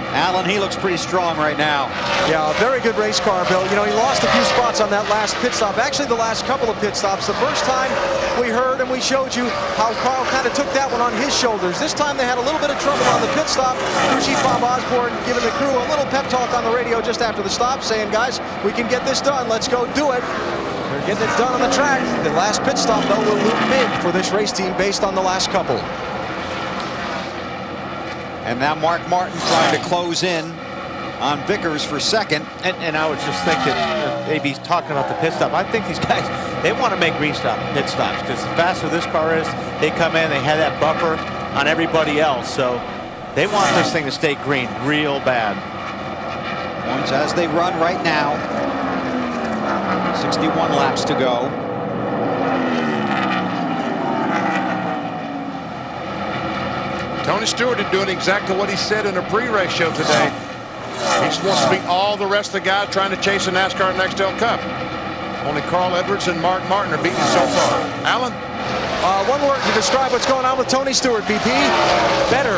Speaker 1: Alan, he looks pretty strong right now.
Speaker 5: Yeah, a very good race car, Bill. You know, he lost a few spots on that last pit stop. Actually, the last couple of pit stops. The first time we heard and we showed you how Carl kind of took that one on his shoulders. This time they had a little bit of trouble on the pit stop. Crew Chief Bob Osborne giving the crew a little pep talk on the radio just after the stop, saying, guys, we can get this done. Let's go do it. They're getting it done on the track. The last pit stop, though, will loom big for this race team based on the last couple.
Speaker 1: And now Mark Martin trying to close in on Vickers for second.
Speaker 2: And I was just thinking, maybe he's talking about the pit stop. I think these guys, they want to make pit stops, because the faster this car is, they come in, they have that buffer on everybody else. So they want this thing to stay green real bad.
Speaker 1: Points as they run right now. 61 laps to go.
Speaker 3: Tony Stewart is doing exactly what he said in a pre-race show today. He just wants to beat all the rest of the guys trying to chase the NASCAR Nextel Cup. Only Carl Edwards and Mark Martin are beating so far. Alan?
Speaker 5: One word to describe what's going on with Tony Stewart, BP. Better.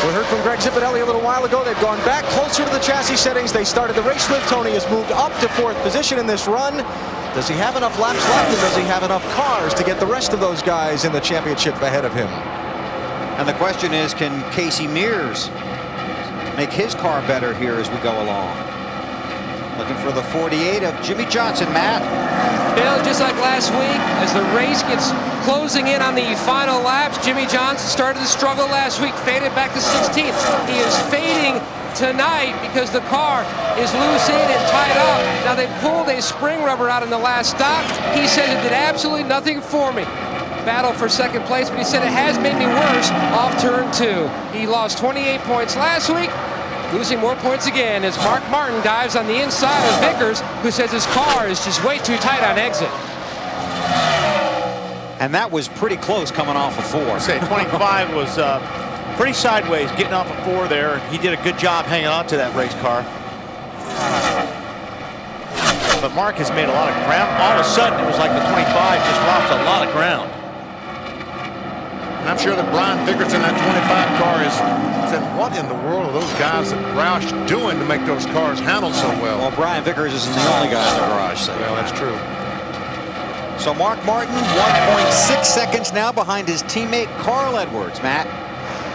Speaker 5: We heard from Greg Zipadelli a little while ago. They've gone back closer to the chassis settings they started the race with. Tony has moved up to 4th position in this run. Does he have enough laps left, and does he have enough cars to get the rest of those guys in the championship ahead of him?
Speaker 1: And the question is, can Casey Mears make his car better here as we go along? Looking for the 48 of Jimmy Johnson, Matt.
Speaker 6: Bill, just like last week, as the race gets closing in on the final laps, Jimmy Johnson started to struggle last week, faded back to 16th. He is fading tonight because the car is loose in and tied up. Now they pulled a spring rubber out in the last stop. He said it did absolutely nothing for me. Battle for second place, but he said it has made me worse off turn 2. He lost 28 points last week, losing more points again as Mark Martin dives on the inside of Vickers, who says his car is just way too tight on exit.
Speaker 1: And that was pretty close coming off of 4.
Speaker 2: Say 25 was pretty sideways getting off of 4 there. He did a good job hanging on to that race car. But Mark has made a lot of ground. All of a sudden, it was like the 25 just lost a lot of ground.
Speaker 3: And I'm sure that Brian Vickers in that 25 car is saying, what in the world are those guys at Roush doing to make those cars handle so well?
Speaker 1: Well, Brian Vickers isn't the only guy in the garage. So.
Speaker 3: Well, that's true.
Speaker 1: So Mark Martin, 1.6 seconds now behind his teammate Carl Edwards. Matt?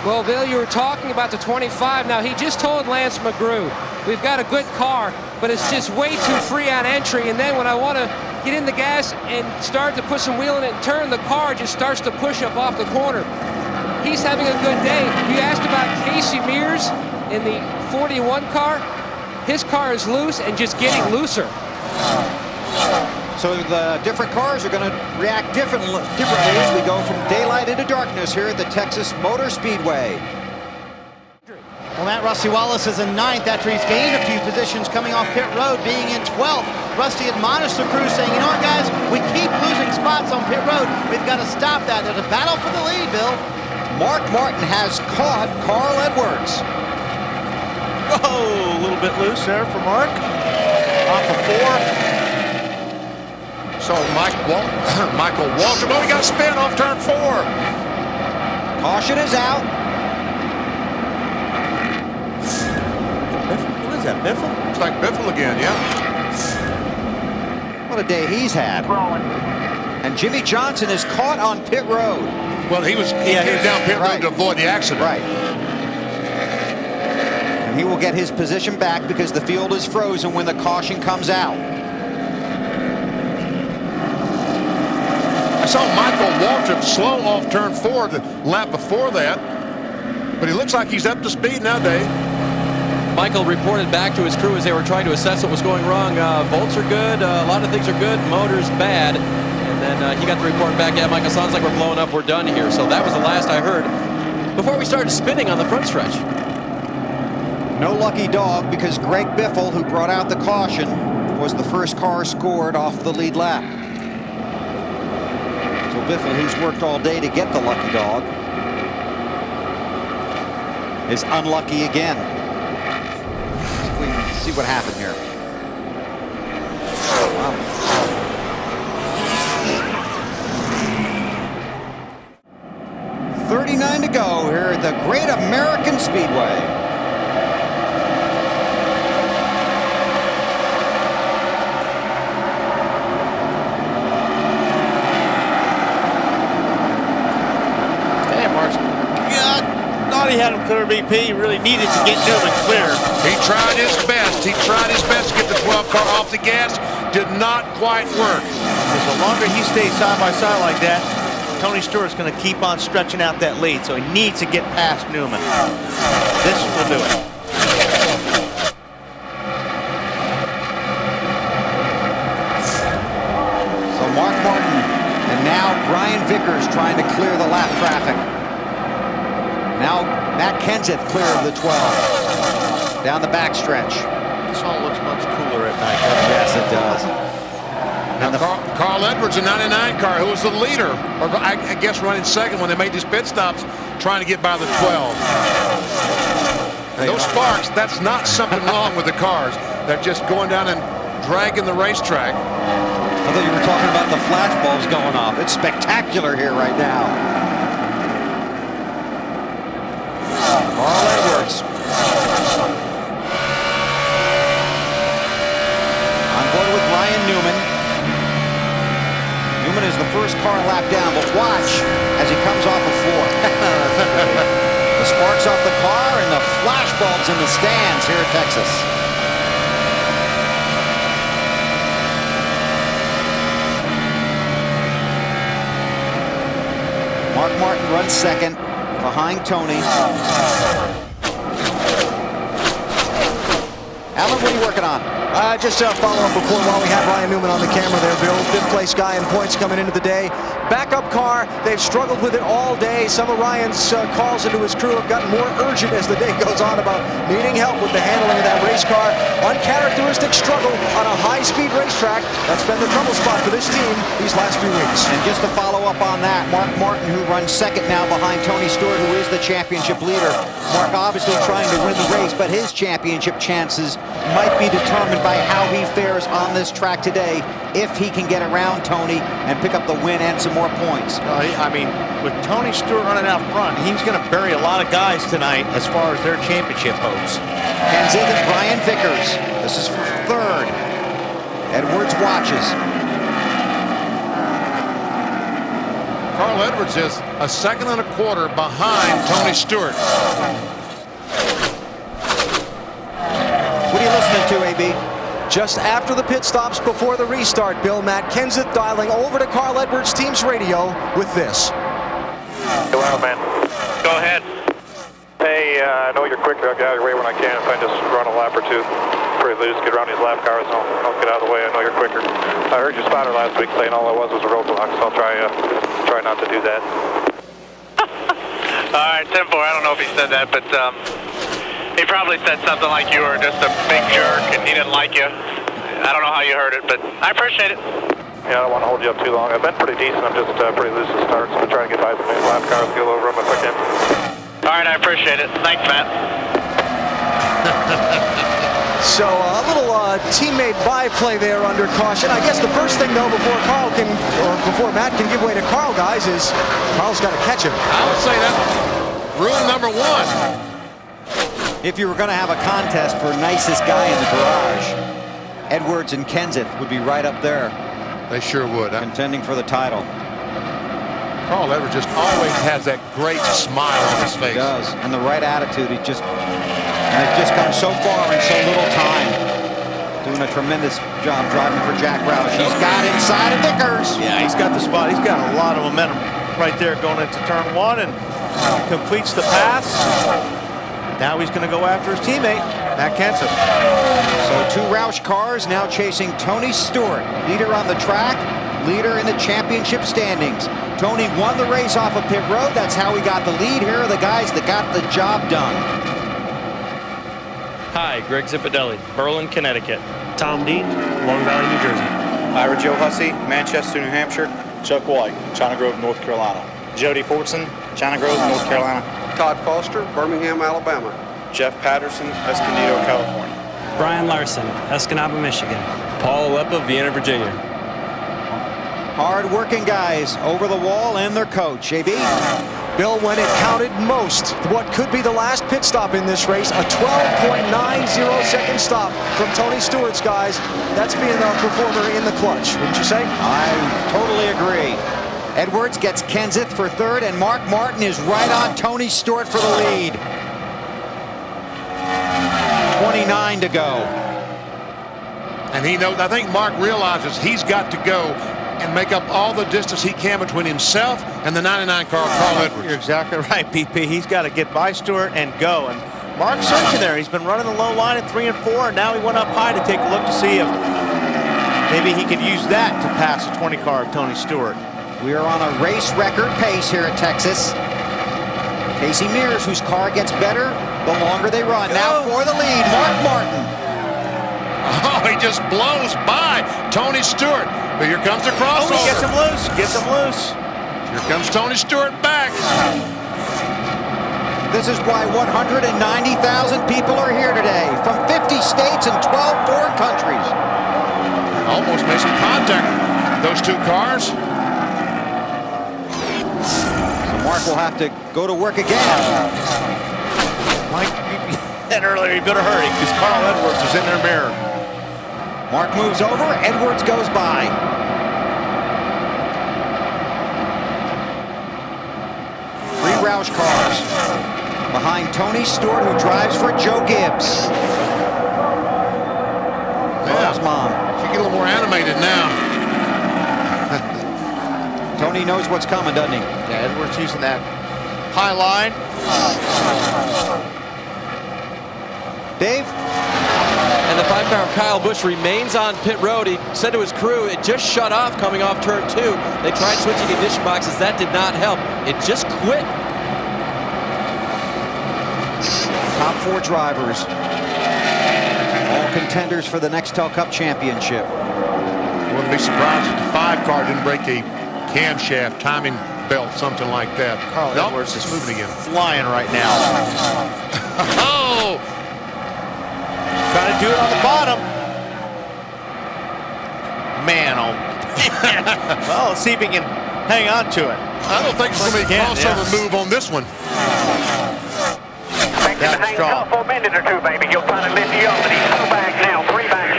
Speaker 6: Well, Bill, you were talking about the 25. Now, he just told Lance McGrew, we've got a good car, but it's just way too free on entry. And then when I want to get in the gas and start to put some wheel in it and turn, the car just starts to push up off the corner. He's having a good day. You asked about Casey Mears in the 41 car. His car is loose and just getting looser.
Speaker 1: So the different cars are going to react differently as we go from daylight into darkness here at the Texas Motor Speedway.
Speaker 7: Well, Matt, Rusty Wallace is in 9th after he's gained a few positions coming off pit road, being in 12th. Rusty admonished the crew, saying, you know what, guys, we keep losing spots on pit road. We've got to stop that. There's a battle for the lead, Bill.
Speaker 1: Mark Martin has caught Carl Edwards.
Speaker 2: Oh, a little bit loose there for Mark. Off of 4.
Speaker 3: So Michael Waltrip, he got a spin off turn 4.
Speaker 1: Caution is out.
Speaker 2: What is that, Biffle?
Speaker 3: It's like Biffle again, yeah.
Speaker 1: What a day he's had. And Jimmy Johnson is caught on pit road.
Speaker 3: Well, he came down pit road to avoid the accident.
Speaker 1: Right. And he will get his position back because the field is frozen when the caution comes out.
Speaker 3: I saw Michael Waltrip slow off turn 4 the lap before that, but he looks like he's up to speed now, Dave.
Speaker 4: Michael reported back to his crew as they were trying to assess what was going wrong. Bolts are good, a lot of things are good, motor's bad. And then he got the report back, yeah, Michael, sounds like we're blowing up, we're done here. So that was the last I heard before we started spinning on the front stretch.
Speaker 1: No lucky dog because Greg Biffle, who brought out the caution, was the first car scored off the lead lap. So Biffle, who's worked all day to get the lucky dog, is unlucky again. We can see what happened here. Wow. 39 to go here at the Great American Speedway.
Speaker 2: Hey, Mark's thought he had him clear BP. He really needed to get Newman clear.
Speaker 3: He tried his best. He tried his best to get the 12 car off the gas. Did not quite work.
Speaker 2: Because the longer he stays side by side like that, Tony Stewart's going to keep on stretching out that lead, so he needs to get past Newman. This will do it.
Speaker 1: So Mark Martin and now Brian Vickers trying to clear the lap traffic. Now Matt Kenseth clear of the 12 down the backstretch.
Speaker 2: This all looks much cooler at night.
Speaker 1: Yes, it does.
Speaker 3: Now Carl Edwards, a 99 car, who was the leader, or I guess running second when they made these pit stops, trying to get by the 12. And those sparks, that's not something wrong with the cars. They're just going down and dragging the racetrack.
Speaker 1: I thought you were talking about the flash bulbs going off. It's spectacular here right now. Carl Edwards. On board with Ryan Newman. Newman is the first car lap down, but watch as he comes off of 4. The sparks off the car and the flash bulbs in the stands here at Texas. Mark Martin runs second behind Tony. Alan, what are you working on?
Speaker 5: Just a follow-up report while we have Ryan Newman on the camera there, Bill. Fifth place guy in points coming into the day. Backup car, they've struggled with it all day. Some of Ryan's calls into his crew have gotten more urgent as the day goes on about needing help with the handling of that race car. Uncharacteristic struggle on a high-speed racetrack. That's been the trouble spot for this team these last few weeks.
Speaker 1: And just to follow up on that, Mark Martin, who runs second now behind Tony Stewart, who is the championship leader. Mark obviously trying to win the race, but his championship chances might be determined by how he fares on this track today, if he can get around Tony and pick up the win and some more points.
Speaker 2: I mean, with Tony Stewart running out front, he's going to bury a lot of guys tonight as far as their championship hopes.
Speaker 1: Kenseth and Brian Vickers. This is for third. Edwards watches.
Speaker 3: Carl Edwards is a second and a quarter behind Tony Stewart.
Speaker 1: What are you listening to, AB?
Speaker 5: Just after the pit stops before the restart, Bill, Matt Kenseth dialing over to Carl Edwards' team's radio with this.
Speaker 8: Hello, man. Go ahead. Hey, I know you're quick. I'll get out of your way when I can. If I just run a lap or two, pretty loose, get around these lap cars, and I'll get out of the way. I know you're quicker. I heard your spotter last week saying all it was a roadblock, so I'll try not to do that. All right, 10-4. I don't know if he said that, but he probably said something like you were just a big jerk and he didn't like you. I don't know how you heard it, but I appreciate it.
Speaker 20: Yeah, I don't want to hold you up too long. I've been pretty decent. I'm just pretty loose to start, so I'm trying to get by the main lap cars, go over them if I can.
Speaker 8: All right, I appreciate it. Thanks, Matt.
Speaker 5: So a little teammate byplay there under caution. I guess the first thing though before Matt can give way to Carl, guys, is Carl's got to catch him.
Speaker 3: I would say that rule number one.
Speaker 1: If you were going to have a contest for nicest guy in the garage, Edwards and Kenseth would be right up there.
Speaker 3: They sure would.
Speaker 1: Contending for the title.
Speaker 3: Carl Edwards just always has that great smile on his face.
Speaker 1: He does, and the right attitude. He's just come so far in so little time. Doing a tremendous job driving for Jack Roush. He's got inside of Vickers.
Speaker 2: Yeah, he's got the spot. He's got a lot of momentum right there going into turn one and completes the pass. Now he's going to go after his teammate, Matt Kenseth.
Speaker 1: So 2 Roush cars now chasing Tony Stewart, leader on the track, leader in the championship standings. Tony won the race off of pit road. That's how he got the lead. Here are the guys that got the job done.
Speaker 12: Hi, Greg Zipadelli, Berlin, Connecticut.
Speaker 11: Tom Dean, Long Valley, New Jersey.
Speaker 21: Ira Joe Hussey, Manchester, New Hampshire.
Speaker 22: Chuck White, China Grove, North Carolina.
Speaker 21: Jody Fortson, China Grove, North Carolina.
Speaker 18: Todd Foster, Birmingham, Alabama.
Speaker 21: Jeff Patterson, Escondido, California.
Speaker 13: Brian Larson, Escanaba, Michigan.
Speaker 10: Paul Aleppa, Vienna, Virginia.
Speaker 1: Hard-working guys over the wall and their coach. AB?
Speaker 5: Bill, when it counted most, what could be the last pit stop in this race, a 12.90 second stop from Tony Stewart's guys. That's being a performer in the clutch, wouldn't you say?
Speaker 1: I totally agree. Edwards gets Kenseth for third, and Mark Martin is right on Tony Stewart for the lead. 29 to go.
Speaker 3: And he knows, I think Mark realizes he's got to go and make up all the distance he can between himself and the 99 car, Carl Edwards.
Speaker 2: You're exactly right, BP. He's got to get by Stewart and go. And Mark's searching there. He's been running the low line at 3 and 4, and now he went up high to take a look to see if maybe he could use that to pass the 20 car of Tony Stewart.
Speaker 1: We are on a race record pace here at Texas. Casey Mears, whose car gets better the longer they run. Now for the lead, Mark Martin.
Speaker 3: Oh, he just blows by Tony Stewart. But here comes the crossover.
Speaker 2: Oh, he gets him loose. Gets him loose.
Speaker 3: Here comes Tony Stewart back.
Speaker 1: This is why 190,000 people are here today from 50 states and 12 foreign countries.
Speaker 3: Almost made some contact, those 2 cars.
Speaker 1: So Mark will have to go to work again.
Speaker 2: Mike said earlier, you better hurry because Carl Edwards is in their mirror.
Speaker 1: Mark moves over, Edwards goes by. Three Roush cars behind Tony Stewart, who drives for Joe Gibbs. Carl's mom.
Speaker 3: She get a little more animated now.
Speaker 1: Tony knows what's coming, doesn't he?
Speaker 2: Yeah, Edwards using that high line.
Speaker 1: Dave?
Speaker 4: And the 5-car of Kyle Busch remains on pit road. He said to his crew, it just shut off coming off turn 2. They tried switching ignition boxes. That did not help. It just quit.
Speaker 1: Top 4 drivers. All contenders for the Nextel Cup Championship.
Speaker 3: Wouldn't be surprised if the 5 car didn't break a camshaft, timing belt, something like that.
Speaker 2: Carl Edwards is moving again. Flying right now.
Speaker 3: Oh!
Speaker 2: Trying to do it on the bottom. Man, oh. Well, let's see if he can hang on to it.
Speaker 3: I don't think it's going to be a crossover move on this one.
Speaker 2: Down
Speaker 8: Hang
Speaker 2: strong.
Speaker 8: tough for a minute or 2, baby. You'll try to lift you up, but he's 2 back now, 3 back.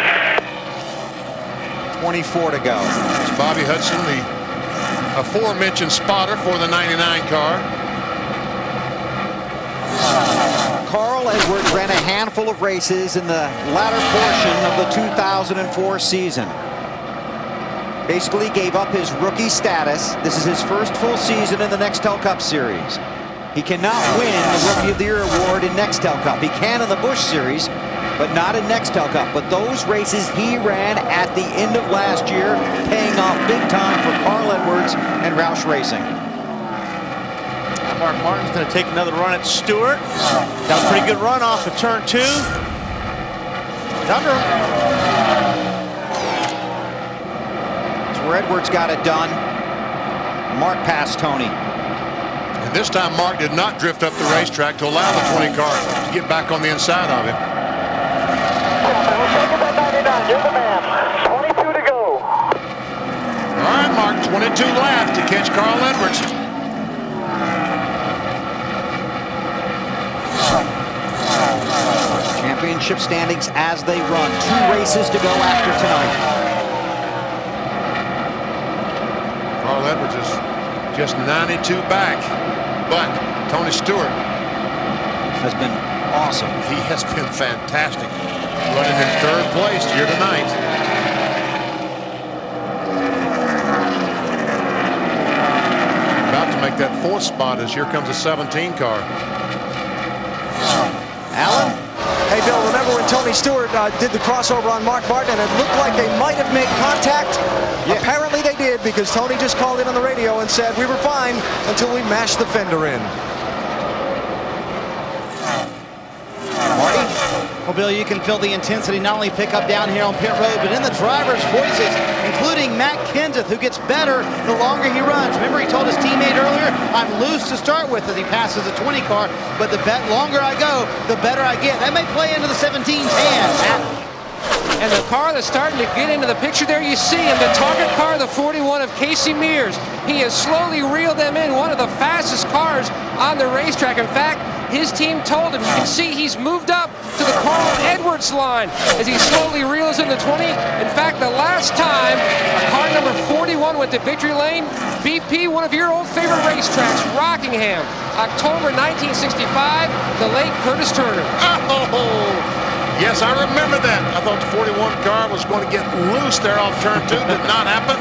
Speaker 1: 24 to go.
Speaker 3: It's Bobby Hudson, the aforementioned spotter for the 99 car.
Speaker 1: Carl Edwards ran a handful of races in the latter portion of the 2004 season. Basically gave up his rookie status. This is his first full season in the Nextel Cup Series. He cannot win the Rookie of the Year award in Nextel Cup. He can in the Busch Series, but not in Nextel Cup. But those races he ran at the end of last year, paying off big time for Carl Edwards and Roush Racing.
Speaker 2: Mark Martin's going to take another run at Stewart. Got a pretty good run off of turn 2. He's under him.
Speaker 1: where Edwards got it done. Mark passed Tony.
Speaker 3: And this time Mark did not drift up the racetrack to allow the 20 car to get back on the inside of him.
Speaker 8: You're the man. 22 to go.
Speaker 3: All right, Mark, 22 left to catch Carl Edwards.
Speaker 1: Championship standings as they run. 2 races to go after tonight.
Speaker 3: Carl Edwards is just 92 back, but Tony Stewart
Speaker 1: has been awesome.
Speaker 3: He has been fantastic, running in 3rd place here tonight. About to make that 4th spot as here comes a 17 car.
Speaker 1: Alan?
Speaker 5: Hey, Bill, remember when Tony Stewart did the crossover on Mark Martin and it looked like they might have made contact? Yeah. Apparently they did, because Tony just called in on the radio and said we were fine until we mashed the fender in.
Speaker 1: Marty?
Speaker 7: Well, Bill, you can feel the intensity not only pick up down here on pit road, but in the drivers' voices, including Matt Kenseth, who gets better the longer he runs. Remember, he told his teammate earlier, I'm loose to start with as he passes a 20 car, but the longer I go, the better I get. That may play into the 17's hands.
Speaker 6: And the car that's starting to get into the picture there, you see him, the target car, the 41 of Casey Mears. He has slowly reeled them in, one of the fastest cars on the racetrack. In fact, his team told him, you can see he's moved up to the Carl Edwards line as he slowly reels in the 20. In fact, the last time car number 41 went to victory lane, BP, one of your old favorite racetracks, Rockingham, October 1965, the late Curtis Turner.
Speaker 3: Oh! Yes, I remember that. I thought the 41 car was going to get loose there off turn 2. Did not happen.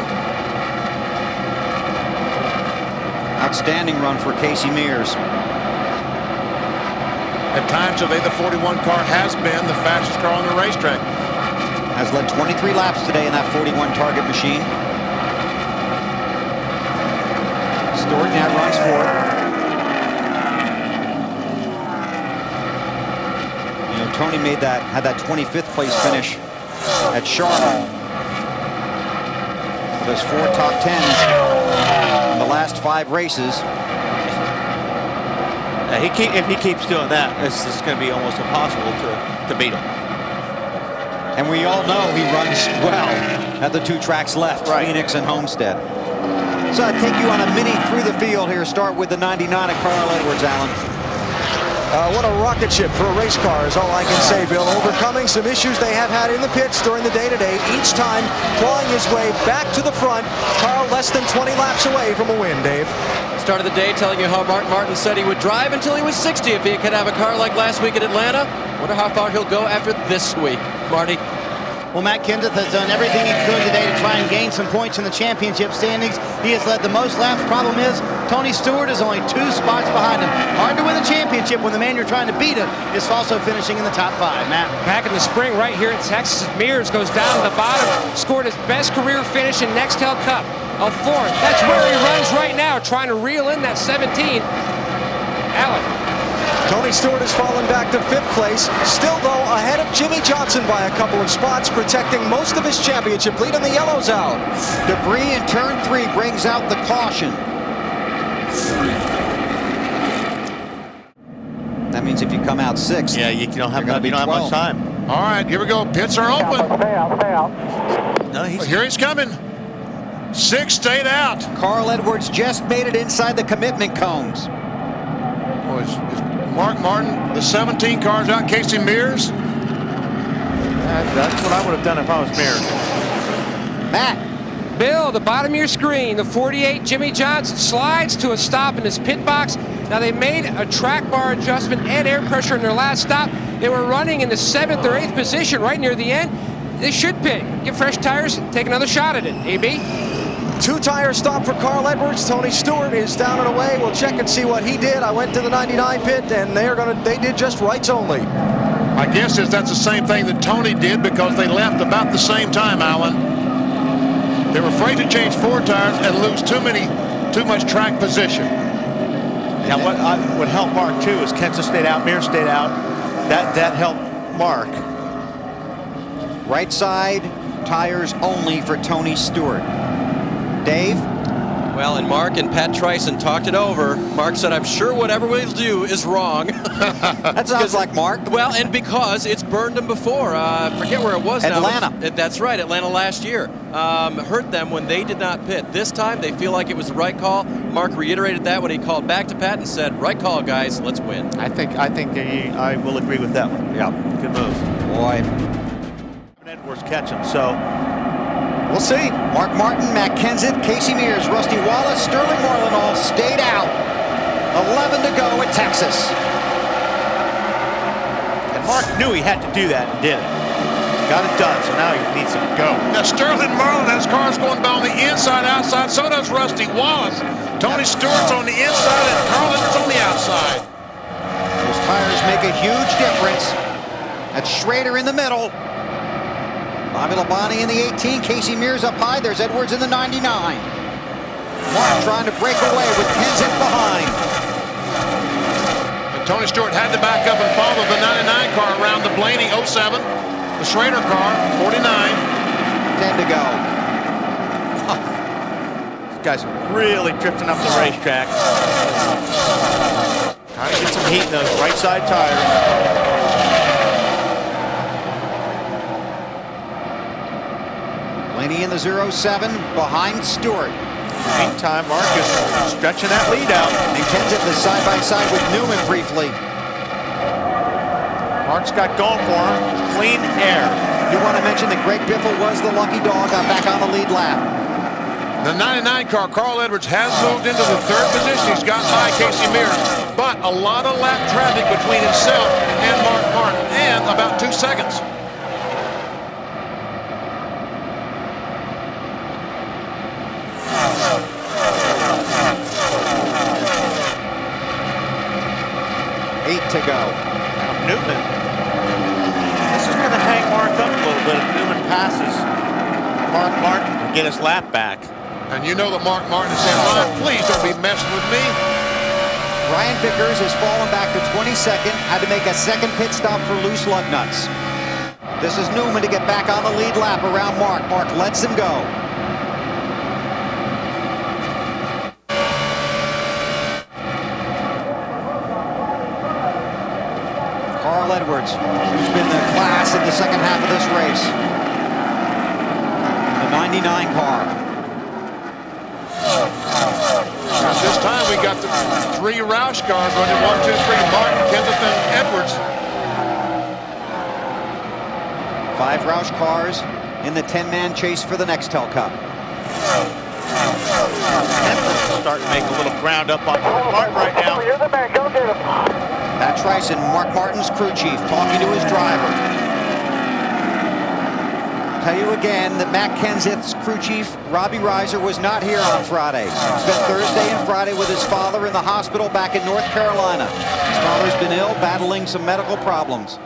Speaker 1: Outstanding run for Casey Mears.
Speaker 3: At times today, the 41 car has been the fastest car on the racetrack.
Speaker 1: Has led 23 laps today in that 41 target machine. Stewart now runs 4th. Tony had that 25th place finish at Charlotte. With those 4 top 10s in the last 5 races.
Speaker 2: If he keeps doing that, it's going to be almost impossible to beat him.
Speaker 1: And we all know he runs well at the 2 tracks left, right. Phoenix and Homestead. So I'd take you on a mini through the field here. Start with the 99 of Carl Edwards, Alan.
Speaker 5: What a rocket ship for a race car is all I can say, Bill. Overcoming some issues they have had in the pits during the day-to-day, each time clawing his way back to the front. Carl less than 20 laps away from a win, Dave.
Speaker 4: Started the day telling you how Mark Martin said he would drive until he was 60 if he could have a car like last week at Atlanta. Wonder how far he'll go after this week. Marty?
Speaker 7: Well, Matt Kenseth has done everything he could today to try and gain some points in the championship standings. He has led the most laps. Problem is, Tony Stewart is only 2 spots behind him. Hard to win the championship when the man you're trying to beat him is also finishing in the top 5. Matt?
Speaker 6: Back in the spring right here in Texas, Mears goes down to the bottom, scored his best career finish in Nextel Cup, a 4th. That's where he runs right now, trying to reel in that 17. Alan?
Speaker 5: Tony Stewart has fallen back to 5th place, still though ahead of Jimmy Johnson by a couple of spots, protecting most of his championship lead, and the yellow's out.
Speaker 1: Debris in turn 3 brings out the caution. That means if you come out 6th,
Speaker 2: yeah, you don't have much time.
Speaker 3: All right, here we go. Pits are open.
Speaker 8: Stay out.
Speaker 3: No, here he's coming. 6 stayed out.
Speaker 1: Carl Edwards just made it inside the commitment cones.
Speaker 3: Oh, is Mark Martin, the 17 cars out, Casey Mears?
Speaker 2: That's what I would have done if I was Mears.
Speaker 1: Matt?
Speaker 6: Bill, the bottom of your screen, the 48 Jimmy Johnson slides to a stop in his pit box. Now they made a track bar adjustment and air pressure in their last stop. They were running in the 7th or 8th position right near the end. They should pit, get fresh tires, take another shot at it. AB?
Speaker 5: 2-tire stop for Carl Edwards. Tony Stewart is down and away. We'll check and see what he did. I went to the 99 pit, and they did just rights only.
Speaker 3: My guess is that's the same thing that Tony did, because they left about the same time, Alan. They were afraid to change 4 tires and lose too much track position.
Speaker 2: Now what would help Mark too is Kenseth stayed out, Mears stayed out. That helped Mark.
Speaker 1: Right side tires only for Tony Stewart. Dave?
Speaker 4: Well, and Mark and Pat Tryson talked it over. Mark said, I'm sure whatever we'll do is wrong.
Speaker 1: That sounds like Mark.
Speaker 4: Well, and because it's burned them before. I forget where it was now.
Speaker 1: Atlanta.
Speaker 4: That's right, Atlanta last year. Hurt them when they did not pit. This time, they feel like it was the right call. Mark reiterated that when he called back to Pat and said, right call, guys, let's win.
Speaker 2: I think I will agree with that one. Yeah, good move.
Speaker 1: Boy.
Speaker 2: Edwards catch him, so
Speaker 1: we'll see. Mark Martin, Matt Kenseth, Casey Mears, Rusty Wallace, Sterling Moreland all stayed out. 11 to go at Texas.
Speaker 2: And Mark knew he had to do that and did it. Got it done, so now he needs to go.
Speaker 3: Now Sterling Moreland, his car's going down the inside, outside. So does Rusty Wallace. Tony Stewart's on the inside and Carl Edwards on the outside.
Speaker 1: Those tires make a huge difference. That's Schrader in the middle. Bobby Labonte in the 18, Casey Mears up high. There's Edwards in the 99. Mark trying to break away with Kenseth behind.
Speaker 3: And Tony Stewart had to back up and follow the 99 car around the Blaney 07. The Schrader car, 49.
Speaker 1: 10 to go.
Speaker 2: These guys are really drifting up the racetrack. Trying to get some heat in those right side tires.
Speaker 1: Blaney in the 07 behind Stewart.
Speaker 2: Meantime, Mark is stretching that lead out.
Speaker 1: And Kenseth is side by side with Newman briefly.
Speaker 2: Mark's got going for him. Clean air.
Speaker 1: You want to mention that Greg Biffle was the lucky dog, got back on the lead lap.
Speaker 3: The 99 car, Carl Edwards, has moved into the third position. He's got by Casey Mears, but a lot of lap traffic between himself and Mark Martin, and about 2 seconds.
Speaker 1: To go.
Speaker 2: Now Newman. This is going to hang Mark up a little bit if Newman passes Mark Martin to get his lap back.
Speaker 3: And you know that Mark Martin is saying, Ryan, please don't be messing with me.
Speaker 1: Ryan Vickers has fallen back to 22nd, had to make a second pit stop for loose lug nuts. This is Newman to get back on the lead lap around Mark. Mark lets him go. Edwards, who's been the class in the second half of this race. The 99 car.
Speaker 3: Now this time we got the 3 Roush cars running 1, 2, 3, Martin, Kenseth, and Edwards.
Speaker 1: 5 Roush cars in the 10-man chase for the Nextel Cup.
Speaker 2: Kenseth starting to make a little ground up on Martin right now.
Speaker 8: You're the man, go get him.
Speaker 1: Pat Tryson, Mark Martin's crew chief, talking to his driver. Tell you again that Matt Kenseth's crew chief, Robbie Reiser, was not here on Friday. Spent Thursday and Friday with his father in the hospital back in North Carolina. His father's been ill, battling some medical problems.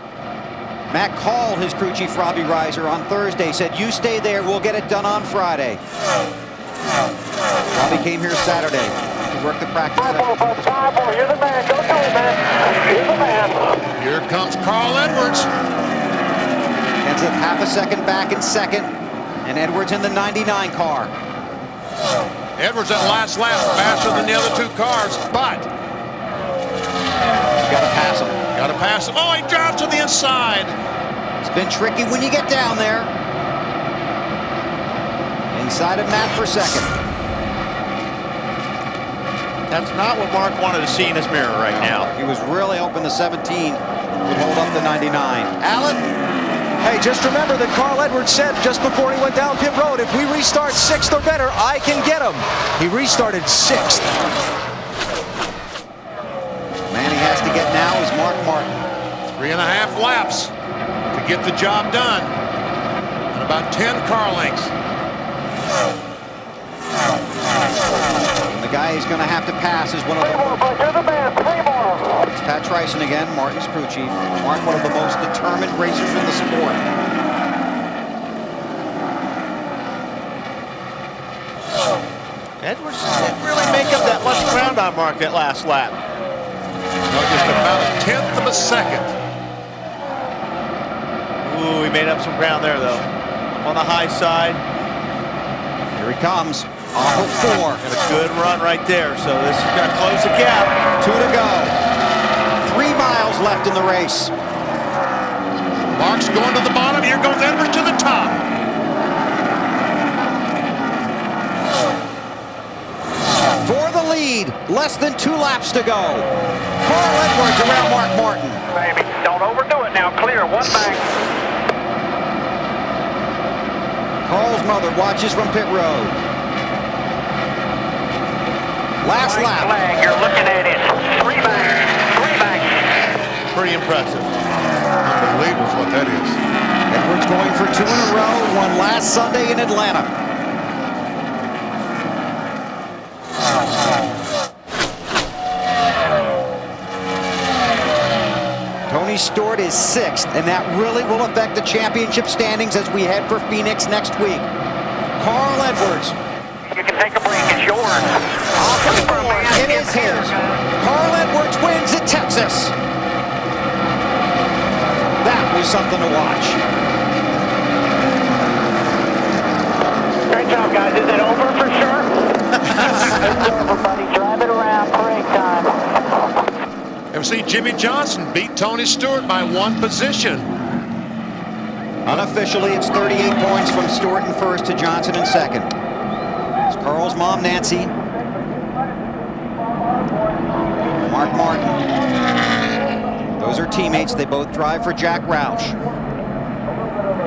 Speaker 1: Matt called his crew chief, Robbie Reiser, on Thursday, said, you stay there, we'll get it done on Friday. Robbie came here Saturday to work the practice session.
Speaker 8: You're the man. Go to it, man. You're the man.
Speaker 3: Here comes Carl Edwards.
Speaker 1: Kenseth half a second back in second, and Edwards in the 99 car.
Speaker 3: Edwards at last lap, faster than the other 2 cars, but
Speaker 1: you gotta pass him.
Speaker 3: Gotta pass him. Oh, he drives to the inside.
Speaker 1: It's been tricky when you get down there. Inside of Matt for second.
Speaker 2: That's not what Mark wanted to see in his mirror right now.
Speaker 1: He was really hoping the 17 would hold up the 99. Alan?
Speaker 5: Hey, just remember that Carl Edwards said just before he went down pit road, if we restart 6th or better, I can get him. He restarted 6th.
Speaker 1: Man he has to get now is Mark Martin.
Speaker 3: 3.5 laps to get the job done. And about 10 car lengths.
Speaker 1: And the guy he's going to have to pass is one of the...
Speaker 8: You're the man. 3 more.
Speaker 1: It's Pat Tryson again, Martin's crew chief. Martin, one of the most determined racers in the sport.
Speaker 2: Edwards didn't really make up that much ground on Mark that last lap.
Speaker 3: No, just about 1/10 of a second.
Speaker 2: Ooh, he made up some ground there, though. On the high side.
Speaker 1: Here he comes. Off of 4.
Speaker 2: And a good run right there. So this is going to close the gap.
Speaker 1: 2 to go. 3 miles left in the race.
Speaker 3: Mark's going to the bottom. Here goes Edwards to the top.
Speaker 1: For the lead, less than 2 laps to go. Carl Edwards around Mark Martin.
Speaker 8: Baby, don't overdo it now. Clear, one bank.
Speaker 1: Carl's mother watches from pit road. Last lap.
Speaker 8: Flag, you're looking at it. 3 banks.
Speaker 3: Pretty impressive. Unbelievable what that is.
Speaker 1: Edwards going for 2 in a row. Won last Sunday in Atlanta. Tony Stewart is 6th, and that really will affect the championship standings as we head for Phoenix next week. Carl Edwards.
Speaker 8: You can take a break. It's yours.
Speaker 1: Off of 4. It is his. Carl Edwards wins at Texas. That was something to watch.
Speaker 8: Great job, guys. Is it over for sure? It's over, buddy. Drive it around. Break time.
Speaker 3: Ever seen Jimmy Johnson beat Tony Stewart by 1 position?
Speaker 1: Unofficially, it's 38 points from Stewart in first to Johnson in second. It's Carl's mom, Nancy. Mark Martin. Those are teammates. They both drive for Jack Roush.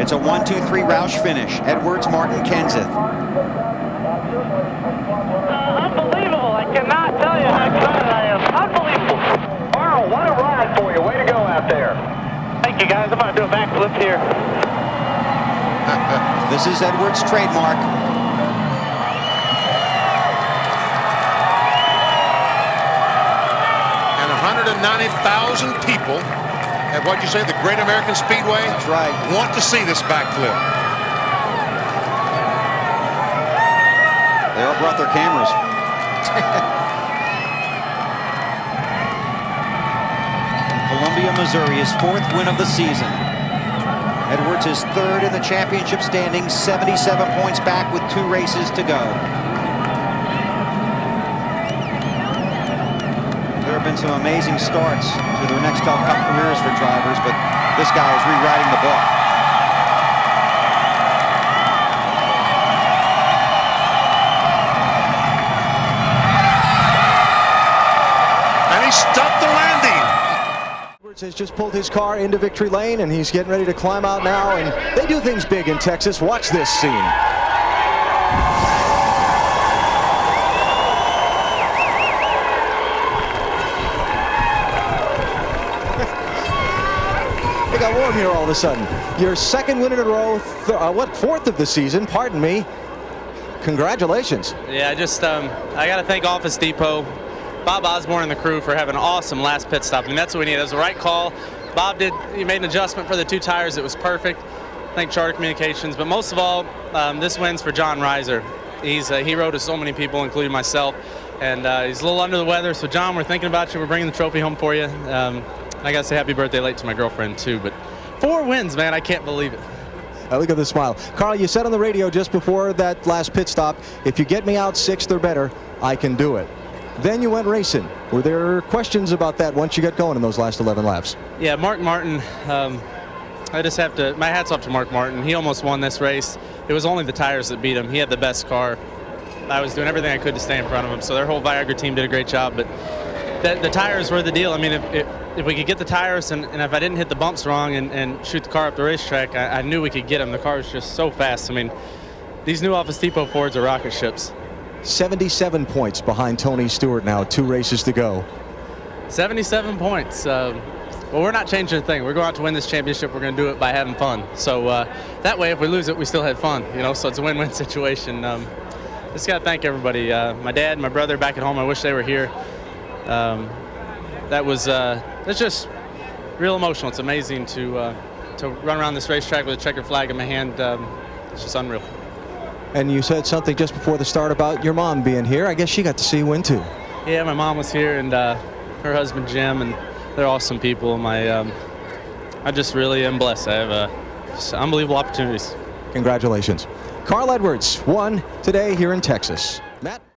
Speaker 1: It's a 1-2-3 Roush finish. Edwards, Martin, Kenseth.
Speaker 8: Unbelievable. I cannot tell you how excited I am. Unbelievable. Carl, what a ride for you. Way to go out there. Thank you, guys. I'm going to do a backflip here.
Speaker 1: This is Edwards' trademark.
Speaker 3: And 190,000 people at what you say, the Great American Speedway?
Speaker 1: That's right.
Speaker 3: Want to see this backflip.
Speaker 1: They all brought their cameras. Columbia, Missouri, his 4th win of the season. Edwards is 3rd in the championship standings, 77 points back with 2 races to go. There have been some amazing starts to their next Cup careers for drivers, but this guy is rewriting the book.
Speaker 3: And he stopped the landing.
Speaker 5: Edwards has just pulled his car into victory lane, and he's getting ready to climb out now, and they do things big in Texas. Watch this scene. It got warm here all of a sudden. Your 2nd win in a row, 4th of the season, pardon me. Congratulations.
Speaker 10: Yeah, I got to thank Office Depot, Bob Osborne and the crew for having an awesome last pit stop. I mean, that's what we needed. It was the right call. He made an adjustment for the 2 tires. It was perfect. Thank Charter Communications. But most of all, this win's for John Reiser. He's a hero to so many people, including myself. And he's a little under the weather. So, John, we're thinking about you. We're bringing the trophy home for you. I got to say happy birthday late to my girlfriend, too. But 4 wins, man. I can't believe it.
Speaker 5: Look at the smile. Carl, you said on the radio just before that last pit stop, if you get me out 6th or better, I can do it. Then you went racing. Were there questions about that once you got going in those last 11 laps?
Speaker 10: Yeah, Mark Martin, I just have to, my hat's off to Mark Martin. He almost won this race. It was only the tires that beat him. He had the best car. I was doing everything I could to stay in front of him. So their whole Viagra team did a great job. But the tires were the deal. I mean, if we could get the tires and if I didn't hit the bumps wrong and shoot the car up the racetrack, I knew we could get him. The car was just so fast. I mean, these new Office Depot Fords are rocket ships.
Speaker 5: 77 points behind Tony Stewart now, 2 races to go.
Speaker 10: 77 points. Well, we're not changing a thing. We're going out to win this championship. We're going to do it by having fun. So that way, if we lose it, we still had fun. You know, so it's a win-win situation. Just got to thank everybody. My dad, my brother back at home. I wish they were here. That's just real emotional. It's amazing to run around this racetrack with a checkered flag in my hand. It's just unreal.
Speaker 5: And you said something just before the start about your mom being here. I guess she got to see you win too.
Speaker 10: Yeah, my mom was here, and her husband Jim, and they're awesome people. I just really am blessed. I have just unbelievable opportunities.
Speaker 5: Congratulations. Carl Edwards won today here in Texas. Matt?